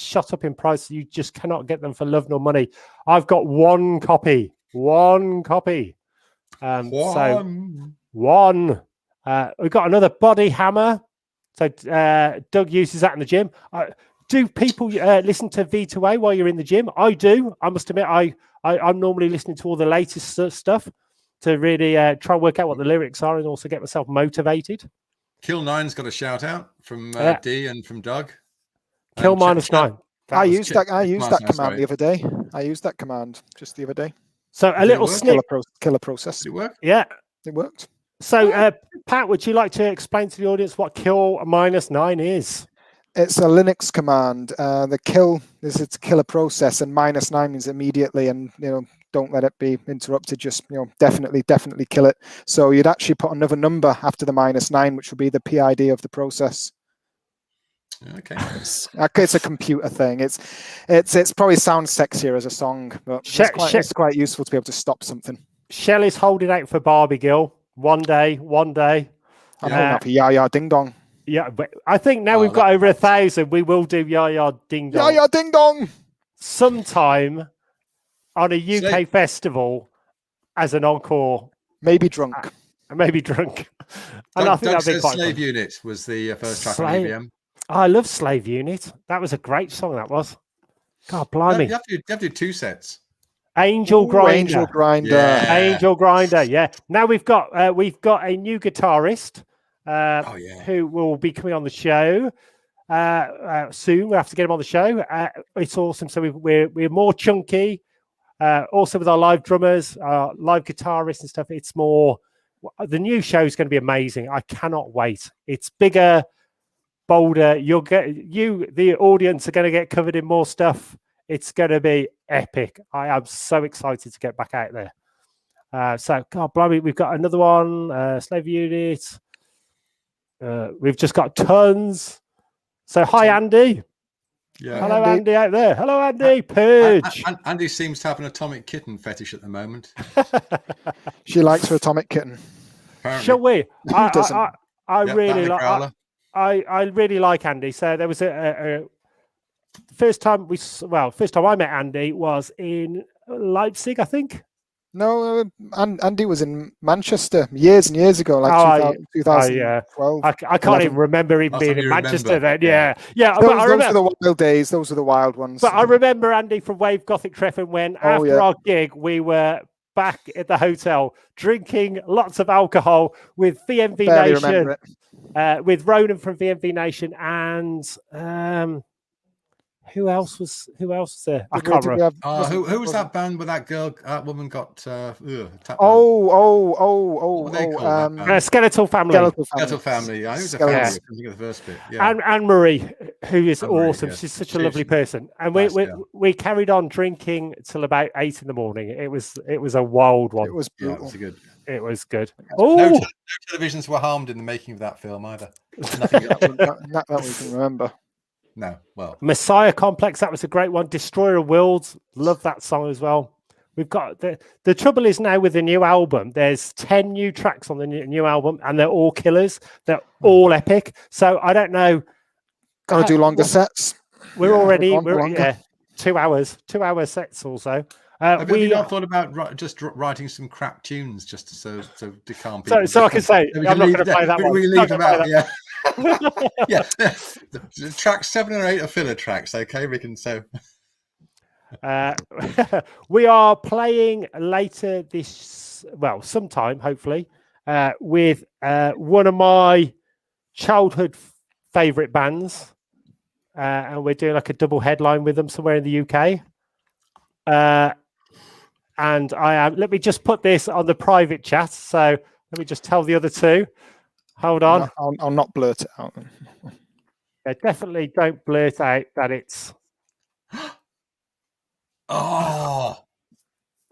shot up in price. You just cannot get them for love nor money. I've got one copy. One copy. So one. We've got another Body Hammer. So Doug uses that in the gym. Do people listen to V2A while you're in the gym? I do. I must admit, I'm normally listening to all the latest stuff to really try and work out what the lyrics are and also get myself motivated. Kill Nine's got a shout out from D and from Doug. Kill -9. I used that command the other day. I used that command just the other day. So a little snip. Killer process. Did it work? Yeah, it worked. So Pat, would you like to explain to the audience what kill -9 is? It's a Linux command. The kill is its killer process, and -9 means immediately, and don't let it be interrupted. Just definitely kill it. So you'd actually put another number after the -9, which would be the PID of the process. Okay. It's a computer thing. It's probably sounds sexier as a song, but it's quite useful to be able to stop something. Shell is holding out for Barbie Girl. One day. I'm holding out for Ya Ding Dong. Yeah, but I think now we've got over 1,000. We will do Ya Ding Dong. Ya Ding Dong. Sometime on a UK festival as an encore. Maybe drunk. and maybe drunk. And I Doug, think Doug that'd be says quite Slave fun. Unit was the first track on Slave- EBM. I love Slave Unit. That was a great song. That was. God blimey. You have to do 2 sets. Angel Ooh, Grinder. Angel Grinder. Yeah. Angel Grinder. Yeah. Now we've got a new guitarist who will be coming on the show soon. We'll have to get him on the show. It's awesome. So we're more chunky. Also with our live drummers, our live guitarists and stuff. It's more. The new show is going to be amazing. I cannot wait. It's bigger, bolder. The audience are going to get covered in more stuff. It's going to be epic. I am so excited to get back out there. So, God blimey, we've got another one. Slave Unit. We've just got tons. So, hi, Andy. Yeah. Hello, Andy out there. Hello, Andy. Purge. Andy seems to have an atomic kitten fetish at the moment. She likes her atomic kitten. Apparently. Shall we? Doesn't? I really Batman like. Growler. I really like Andy. So there was a first time I met Andy was in Leipzig, I think. No, Andy was in Manchester years and years ago, like 2012. I can't even remember him being in Manchester then. Yeah. But Those, I remember, those were the wild days. Those were the wild ones. But I remember Andy from Wave Gothic Treffen when after our gig we were back at the hotel drinking lots of alcohol with VMV Nation, with Ronan from VMV Nation, and who else was there? I can't remember. Who was that band where that woman got tapped? Skeletal Family. Skeletal Family. I think it was a family. I think of the first bit. Yeah. And Anne-Marie, who is Anne-Marie, awesome. yes. She's such a lovely person. And we carried on drinking till about 8 a.m. It was a wild one. It was brutal. It was good. It was good. No televisions were harmed in the making of that film either. Nothing that we can remember. No, well, Messiah Complex, that was a great one. Destroyer of Worlds, love that song as well. We've got the trouble is now with the new album, there's 10 new tracks on the new album, and they're all killers. They're all epic. So I don't know. Gotta do longer sets. We're already 2 hours, 2 hour sets also. Have you not thought about just writing some crap tunes just to calm people? So I can say, I'm not going to play that one. We leave them out, yeah. Yeah, the tracks 7 or 8 are filler tracks. Okay, we can we are playing later sometime hopefully with one of my childhood favorite bands, and we're doing like a double headline with them somewhere in the UK. And let me just put this on the private chat. So let me just tell the other two. Hold on. I'll not blurt it out. Yeah, definitely don't blurt out that it's. Oh.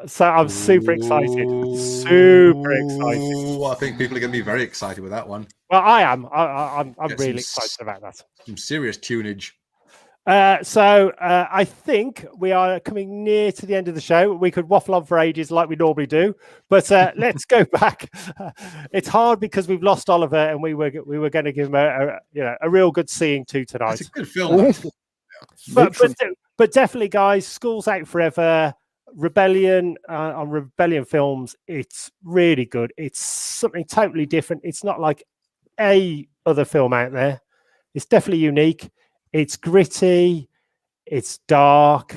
So I'm super excited. Super excited. I think people are going to be very excited with that one. Well, I am. I'm really excited about that. Some serious tunage. So I think we are coming near to the end of the show. We could waffle on for ages like we normally do, but let's go back. It's hard because we've lost Oliver, and we were going to give him a real good seeing to tonight. It's a good film. but definitely, guys, School's Out Forever, Rebellion on Rebellion Films. It's really good. It's something totally different. It's not like a other film out there. It's definitely unique. It's gritty, it's dark,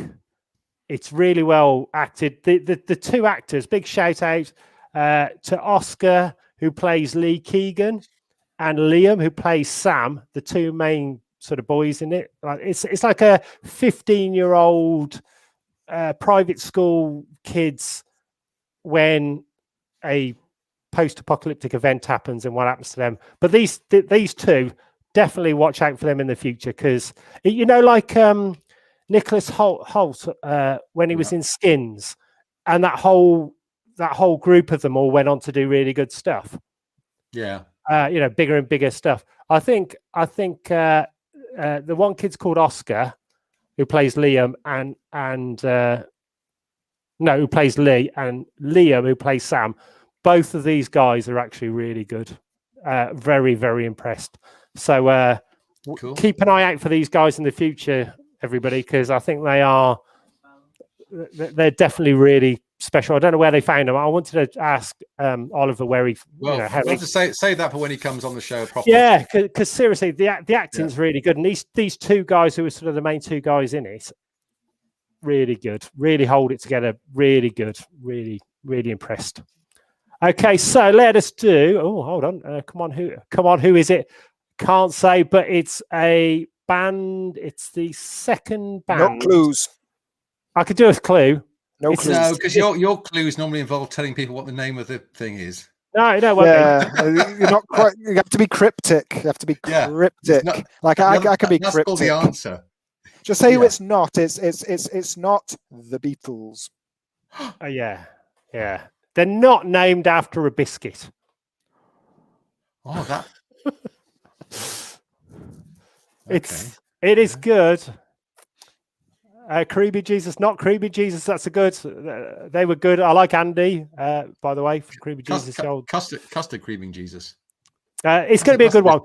it's really well acted. The two actors, big shout out to Oscar, who plays Lee Keagan, and Liam, who plays Sam, the two main sort of boys in it. It's like a 15-year-old private school kids when a post-apocalyptic event happens and what happens to them. But these two, definitely watch out for them in the future, because like Nicholas Hoult when he was in Skins, and that whole group of them all went on to do really good stuff. Yeah, bigger and bigger stuff. I think the one kid's called Oscar, who plays Liam, who plays Lee, and Liam, who plays Sam. Both of these guys are actually really good. Very, very impressed. So cool. Keep an eye out for these guys in the future, everybody, because I think they're definitely really special. I don't know where they found them. I wanted to ask Oliver where he. Well, you know, how we'll have to say that for when he comes on the show properly. Yeah, because seriously, the acting's really good, and these two guys who are sort of the main two guys in it, really good, really hold it together, really good, really impressed. Okay, so let us do. Oh, hold on, come on, who is it? Can't say, but it's a band. It's the second band. No clues. I could do a clue. No clues. No, because your clues normally involve telling people what the name of the thing is. No, yeah, you're not quite. You have to be cryptic. You have to be cryptic. Not, like I can be that's cryptic. That's the answer. Just say who it's not. It's not the Beatles. Yeah. They're not named after a biscuit. Oh, that. It is good. Creamy Jesus, not Creamy Jesus. That's a good. They were good. I like Andy, by the way, from Creamy Jesus. Custard creaming Jesus. It's going to be a good one.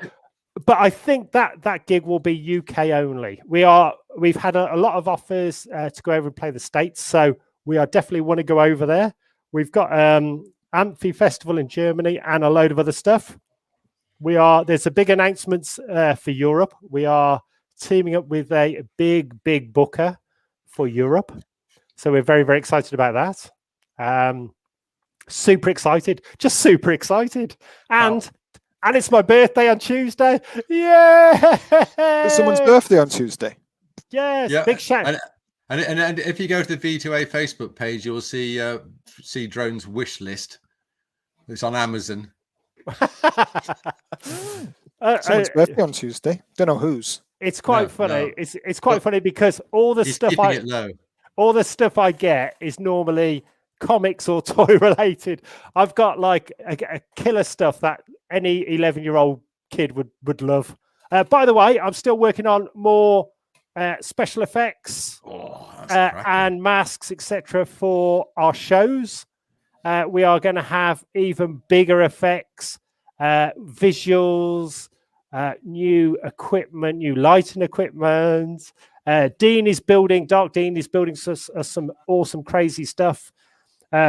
But I think that gig will be UK only. We've had a lot of offers to go over and play the States, so we are definitely want to go over there. We've got Amphi Festival in Germany and a load of other stuff. There's a big announcements for Europe. We are teaming up with a big booker for Europe, so we're very excited about that. Super excited, just super excited, and it's my birthday on Tuesday. Yeah, it's someone's birthday on Tuesday. Yes, yeah. Big shout. And if you go to the V2A Facebook page, you'll see Drone's wish list. It's on Amazon. Someone's birthday on Tuesday. Don't know whose. It's quite funny. No. It's quite funny because all the stuff I get is normally comics or toy related. I've got like a killer stuff that any 11-year-old kid would love. By the way, I'm still working on more special effects and masks, etc., for our shows. We are going to have even bigger effects, visuals, new equipment, new lighting equipment. Dark Dean is building some awesome, crazy stuff.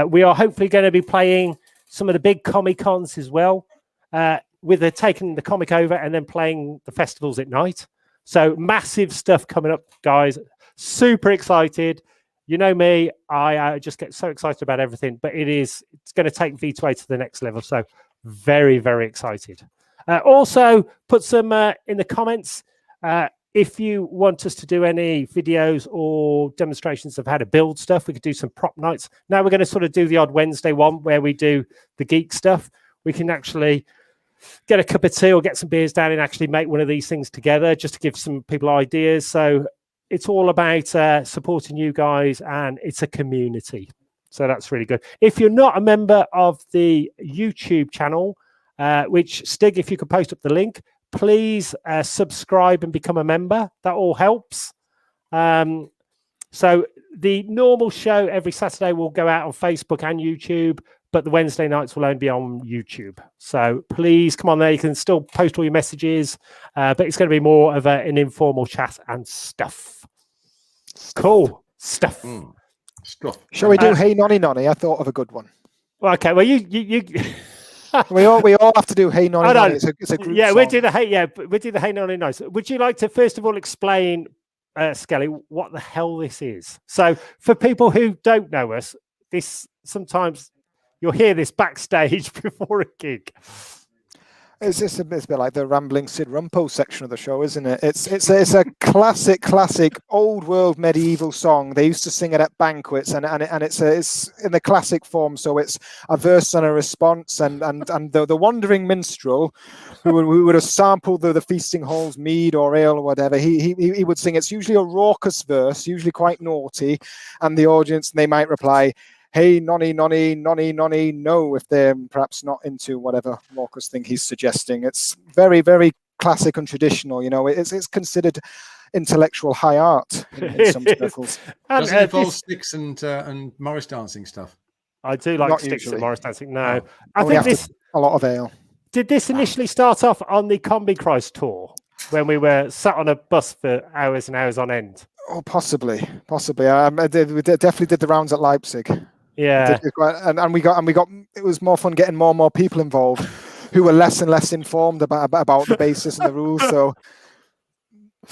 We are hopefully going to be playing some of the big Comic-Cons as well, with taking the comic over and then playing the festivals at night. So massive stuff coming up, guys. Super excited. You know me, I just get so excited about everything, but it's going to take V2A to the next level. So very excited. Also, put some in the comments if you want us to do any videos or demonstrations of how to build stuff. We could do some prop nights. Now we're going to sort of do the odd Wednesday one where we do the geek stuff. We can actually get a cup of tea or get some beers down and actually make one of these things together just to give some people ideas. So it's all about supporting you guys, and it's a community. So that's really good. If you're not a member of the YouTube channel, which Stig, if you could post up the link, please subscribe and become a member. That all helps. So the normal show every Saturday will go out on Facebook and YouTube, but the Wednesday nights will only be on YouTube. So please come on there. You can still post all your messages, but it's going to be more of an informal chat and stuff. Cool stuff. Stuff. Shall we do Hey Nonny Nonny? I thought of a good one. Well, okay. Well, you we all have to do Hey Nonny Nonny. It's a group song. We'll do the Hey Nonny Nonny. Would you like to first of all explain, Skelly, what the hell this is? So for people who don't know us, this sometimes you'll hear this backstage before a gig. It's a bit like the rambling Sid Rumpo section of the show, isn't it? It's a classic old world medieval song. They used to sing it at banquets, and it's in the classic form. So it's a verse and a response, and the wandering minstrel who would have sampled the feasting hall's mead or ale or whatever. He would sing. It's usually a raucous verse, usually quite naughty, and the audience, they might reply, "Hey, nonny, nonny, nonny, nonny," no, if they're perhaps not into whatever raucous thing he's suggesting. It's very classic and traditional. You know, it's considered intellectual high art in some circles. Does it involve sticks and Morris dancing stuff? I do like sticks and Morris dancing. No, I think a lot of ale. Did this initially start off on the Combi Christ tour when we were sat on a bus for hours and hours on end? Oh, possibly. We definitely did the rounds at Leipzig. Yeah. And we got it was more fun getting more and more people involved who were less and less informed about the basis and the rules. So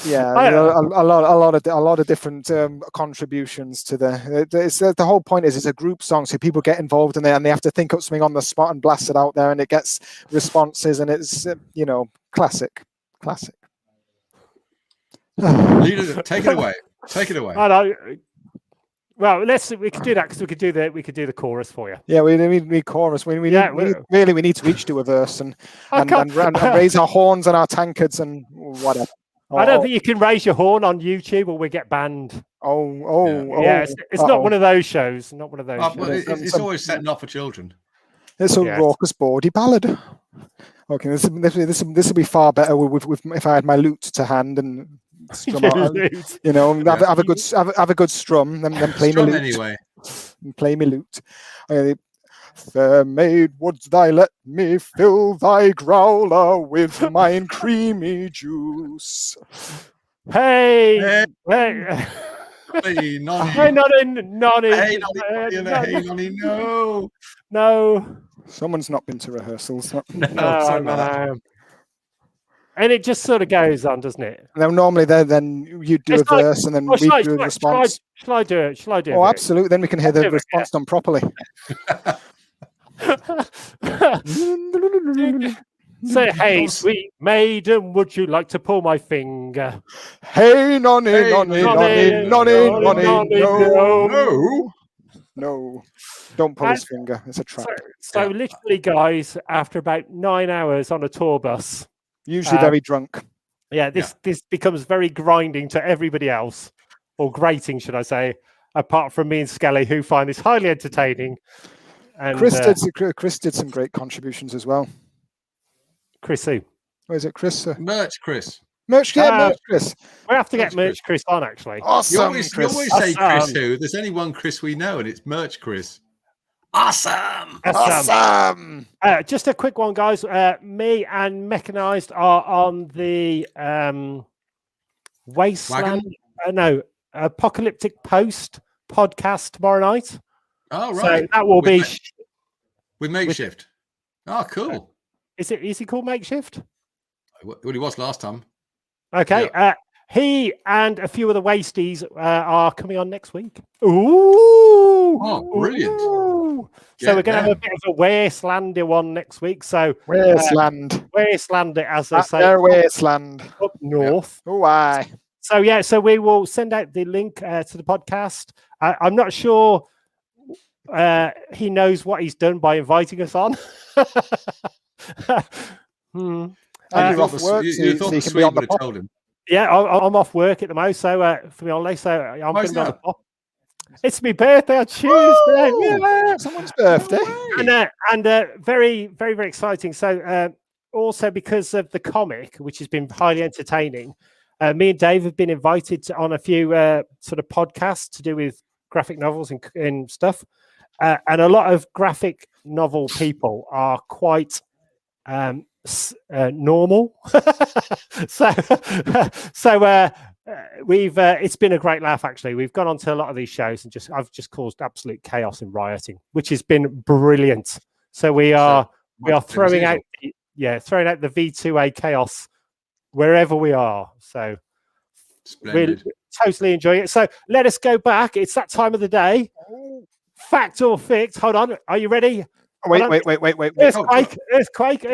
yeah, a lot of different contributions to the whole point is it's a group song, so people get involved in it and they have to think up something on the spot and blast it out there, and it gets responses, and it's classic. Leader, take it away. Take it away. I know. Well, we could do that because we could do the chorus for you. Yeah, we need chorus. We need to each do a verse and raise our horns and our tankards and whatever. I don't think you can raise your horn on YouTube or we get banned. Yeah, it's not one of those shows. Not one of those. Well, it's always setting off for children. It's a raucous, bawdy ballad. Okay, this will be far better with if I had my lute to hand and strum out, have a good strum, then play me lute. Anyway. Play me lute. Fair maid, wouldst thou let me fill thy growler with mine creamy juice? Hey, nonny. Hey, nonny. No. Someone's not been to rehearsals. No. And it just sort of goes on, doesn't it? Now, normally, then you do a verse and then we do a response. Shall I do it? Oh, absolutely. Then we can hear the response done properly. Say, hey, sweet maiden, would you like to pull my finger? Hey, nonny, no. Don't pull his finger. It's a trap. So literally, guys, after about 9 hours on a tour bus, usually very drunk. Yeah, this becomes very grinding to everybody else, or grating, should I say, apart from me and Skelly, who find this highly entertaining. And Chris did some great contributions as well. Chris who? Or is it Chris? Merch Chris. Merch Chris. We have to get Merch Chris on, actually. Awesome. You always say Chris who? There's only one Chris we know, and it's Merch Chris. Awesome. Just a quick one, guys. Me and Mechanized are on the Wasteland. Apocalyptic Post podcast tomorrow night. Oh, right. So that will be with Makeshift. Oh, cool. Is he called Makeshift? Well, he was last time. Okay. Yeah. He and a few of the Wasties are coming on next week. Ooh! Oh, brilliant. Ooh. So we're going to have a bit of a Wastelandy one next week. So Wasteland, as they say. Their Wasteland up north. Yeah. Oh, aye. So we will send out the link to the podcast. I'm not sure he knows what he's done by inviting us on. You're off work, so you can be on the pop. Yeah, I'm off work at the moment, so for me only, so I'm going to be on the pop. It's my birthday on Tuesday. Yeah, someone's birthday, and very, very, very exciting. So also because of the comic, which has been highly entertaining, me and Dave have been invited on a few sort of podcasts to do with graphic novels and stuff, and a lot of graphic novel people are quite normal. so we've it's been a great laugh, actually. We've gone on to a lot of these shows and I've just caused absolute chaos and rioting, which has been brilliant. So we are throwing out the V2A chaos wherever we are. So we're totally enjoying it. So let us go back. It's that time of the day. Fact or fict. Hold on. Are you ready? Wait. Earthquake.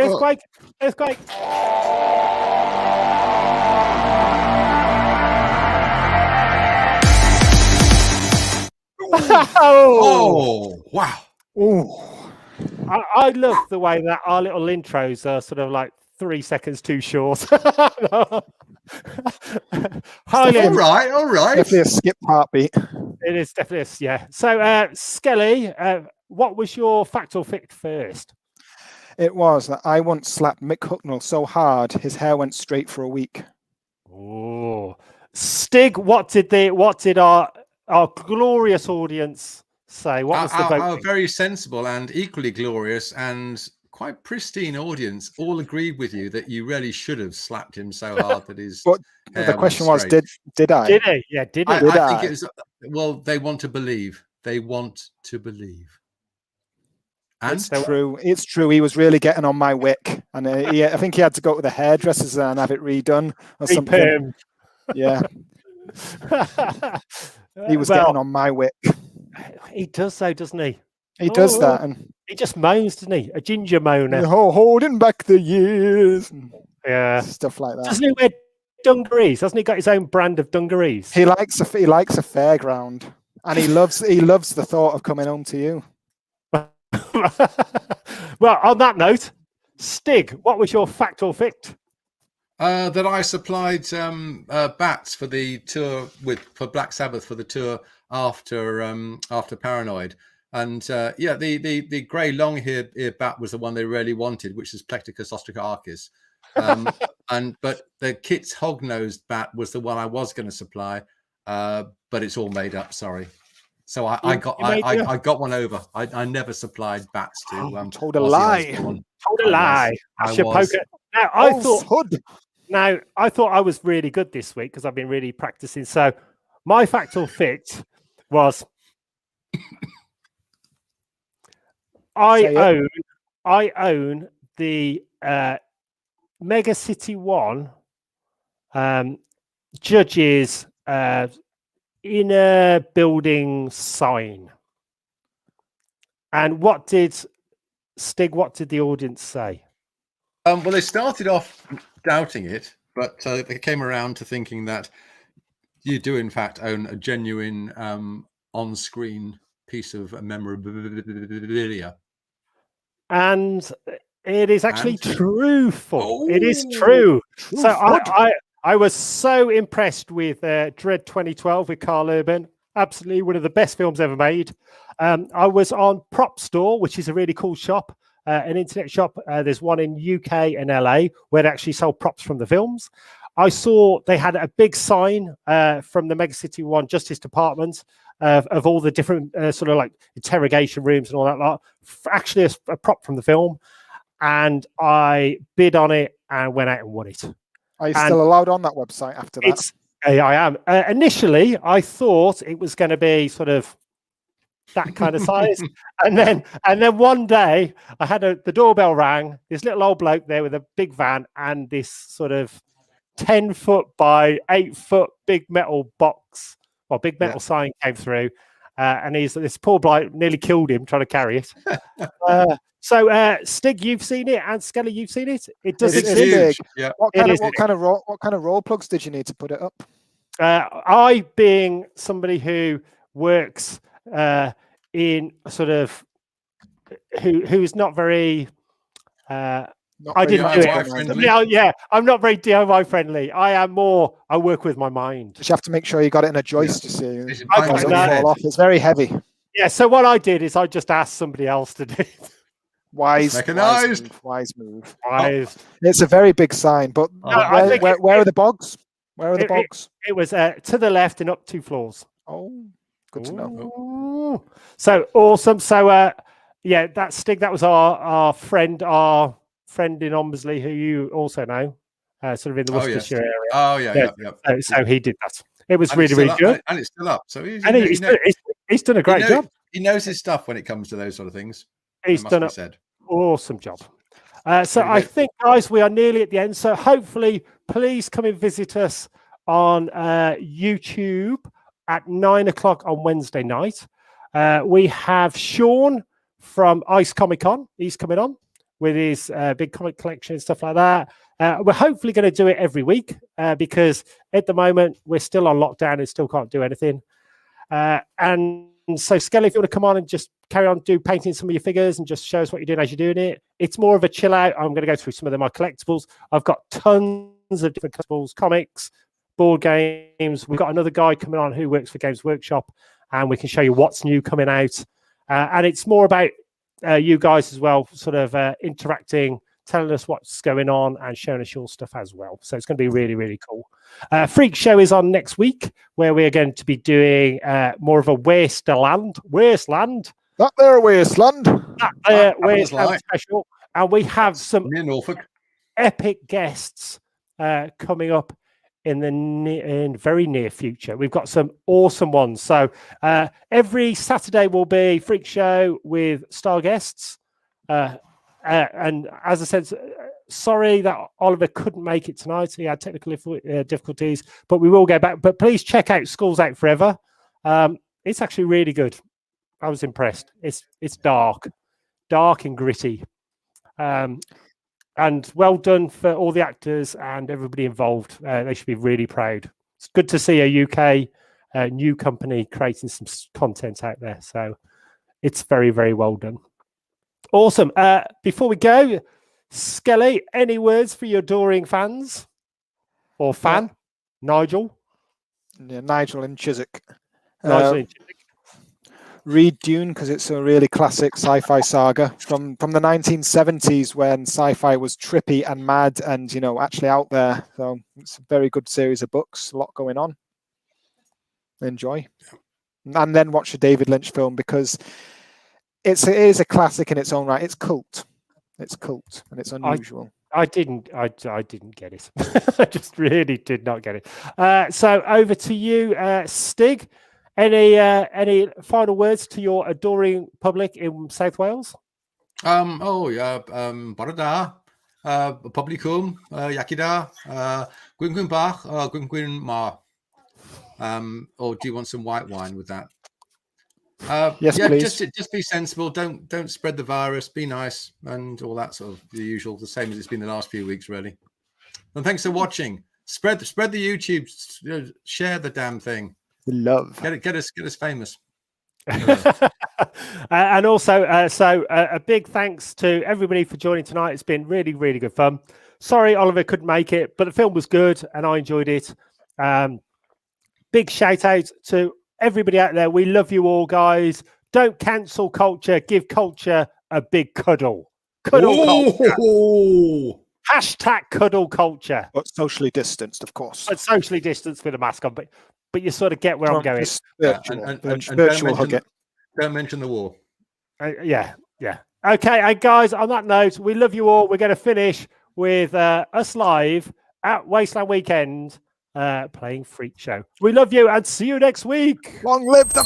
Oh, wow. Oh. I love the way that our little intros are sort of like 3 seconds too short. All right. Definitely a skip heartbeat. It is definitely yeah. So, Skelly, what was your fact or fict first? It was that I once slapped Mick Hucknall so hard his hair went straight for a week. Oh, Stig, what did our glorious audience say? What was the vote? Our very sensible and equally glorious and quite pristine audience all agreed with you that you really should have slapped him so hard that his. But the question was, did I? Did he? Yeah, did he? I think it was. Well, they want to believe. they want to believe. And It's true. It's true. He was really getting on my wick, and I think he had to go to the hairdressers and have it redone or something. Yeah, he was getting on my wick. He does though, doesn't he? He does that, and he just moans, doesn't he? A ginger moaner. Holding back the years. Yeah, stuff like that. Doesn't he wear dungarees? Hasn't he got his own brand of dungarees? He likes a fairground, and he loves the thought of coming home to you. Well, on that note, Stig, what was your fact or fict? That I supplied bats for the tour for Black Sabbath for the tour after Paranoid, and the grey long-eared bat was the one they really wanted, which is Plecticus ostracarchus, but the Kit's hog-nosed bat was the one I was going to supply, but it's all made up. Sorry. So I got one over. I never supplied bats to. Told a lie. Told a lie. That's your poker. Now I thought I was really good this week because I've been really practicing. So my fact or fict was I own the Mega City One Judges inner building sign. And what did the audience say? Well, they started off doubting it, but they came around to thinking that you do in fact own a genuine on-screen piece of memorabilia. And it is actually truthful. It is true. So I was so impressed with Dread 2012 with Carl Urban. Absolutely one of the best films ever made. I was on Prop Store, which is a really cool shop, an internet shop. There's one in UK and LA where they actually sell props from the films. I saw they had a big sign from the Mega City One Justice Department of all the different sort of like interrogation rooms and all that lot. Actually a prop from the film. And I bid on it and went out and won it. Are you still allowed on that website after that? I am. Initially, I thought it was going to be sort of that kind of size, and then one day I had the doorbell rang. This little old bloke there with a big van and this sort of 10-foot by 8-foot big metal box or big metal sign came through, and this poor bloke nearly killed him trying to carry it. So, Stig, you've seen it, and Skelly, you've seen it. It does exist. Yeah. What kind of roll plugs did you need to put it up? I, being somebody who works in sort of who's not very. I didn't do it. Yeah, I'm not very DIY friendly. I work with my mind. Just have to make sure you got it in a joist. You see, fall off. It's very heavy. Yeah. So what I did is I just asked somebody else to do it. Wise move. It's a very big sign, but where are the bogs? Where are the bogs? It was to the left and up 2 floors. Oh, good to know. So awesome. So that Stig, that was our friend in Ombersley, who you also know, sort of in the Worcestershire area. Oh yeah. So he did that. It was really good, and it's still up. So he's done a great job. He knows his stuff when it comes to those sort of things. He's done an awesome job. So I think, guys, we are nearly at the end. So hopefully, please come and visit us on YouTube at 9 o'clock on Wednesday night. We have Sean from Ice Comic Con. He's coming on with his big comic collection and stuff like that. We're hopefully going to do it every week because at the moment we're still on lockdown and still can't do anything. And so, Skelly, if you want to come on and just carry on painting some of your figures and just show us what you're doing as you're doing it, it's more of a chill out. I'm going to go through some of my collectibles. I've got tons of different collectibles, comics, board games. We've got another guy coming on who works for Games Workshop, and we can show you what's new coming out. And it's more about you guys as well, sort of interacting, telling us what's going on and showing us your stuff as well. So it's going to be really, really cool. Freak Show is on next week, where we're going to be doing more of a wasteland. Not there, wasteland. Wasteland special. And we have some epic guests coming up in the very near future. We've got some awesome ones. So every Saturday will be Freak Show with star guests. And as I said, sorry that Oliver couldn't make it tonight. He had technical difficulties, but we will go back. But please check out School's Out Forever. It's actually really good. I was impressed. It's dark and gritty. And well done for all the actors and everybody involved. They should be really proud. It's good to see a UK new company creating some content out there. So it's very, very well done. Awesome. Before we go, Skelly, any words for your adoring fans or fan? Nigel? Yeah, Nigel and Chiswick. Nigel and Chiswick. Read Dune because it's a really classic sci-fi saga from the 1970s when sci-fi was trippy and mad and, you know, actually out there. So it's a very good series of books, a lot going on. Enjoy. And then watch a David Lynch film because it is a classic in its own right. It's cult. It's cult and it's unusual. I didn't get it. I just really did not get it. So over to you, Stig. Any final words to your adoring public in South Wales? Barada, publicum, Yakida, Gwyn Bach, Gwyn Ma. Or do you want some white wine with that? Yes, yeah, please. just be sensible. Don't spread the virus. Be nice and all that sort of the usual, the same as it's been the last few weeks, really. And thanks for watching. Spread the YouTube. Share the damn thing. Love. Get us famous. And also, a big thanks to everybody for joining tonight. It's been really, really good fun. Sorry, Oliver couldn't make it, but the film was good and I enjoyed it. Big shout out to everybody out there. We love you all, guys. Don't cancel culture. Give culture a big cuddle. Culture. Hashtag cuddle culture. But socially distanced, of course. But socially distanced with a mask on. But you sort of get where I'm going. Virtual hug it. Don't mention the war. Yeah. Okay, and guys, on that note, we love you all. We're going to finish with us live at Wasteland Weekend playing Freak Show. We love you and see you next week. Long live the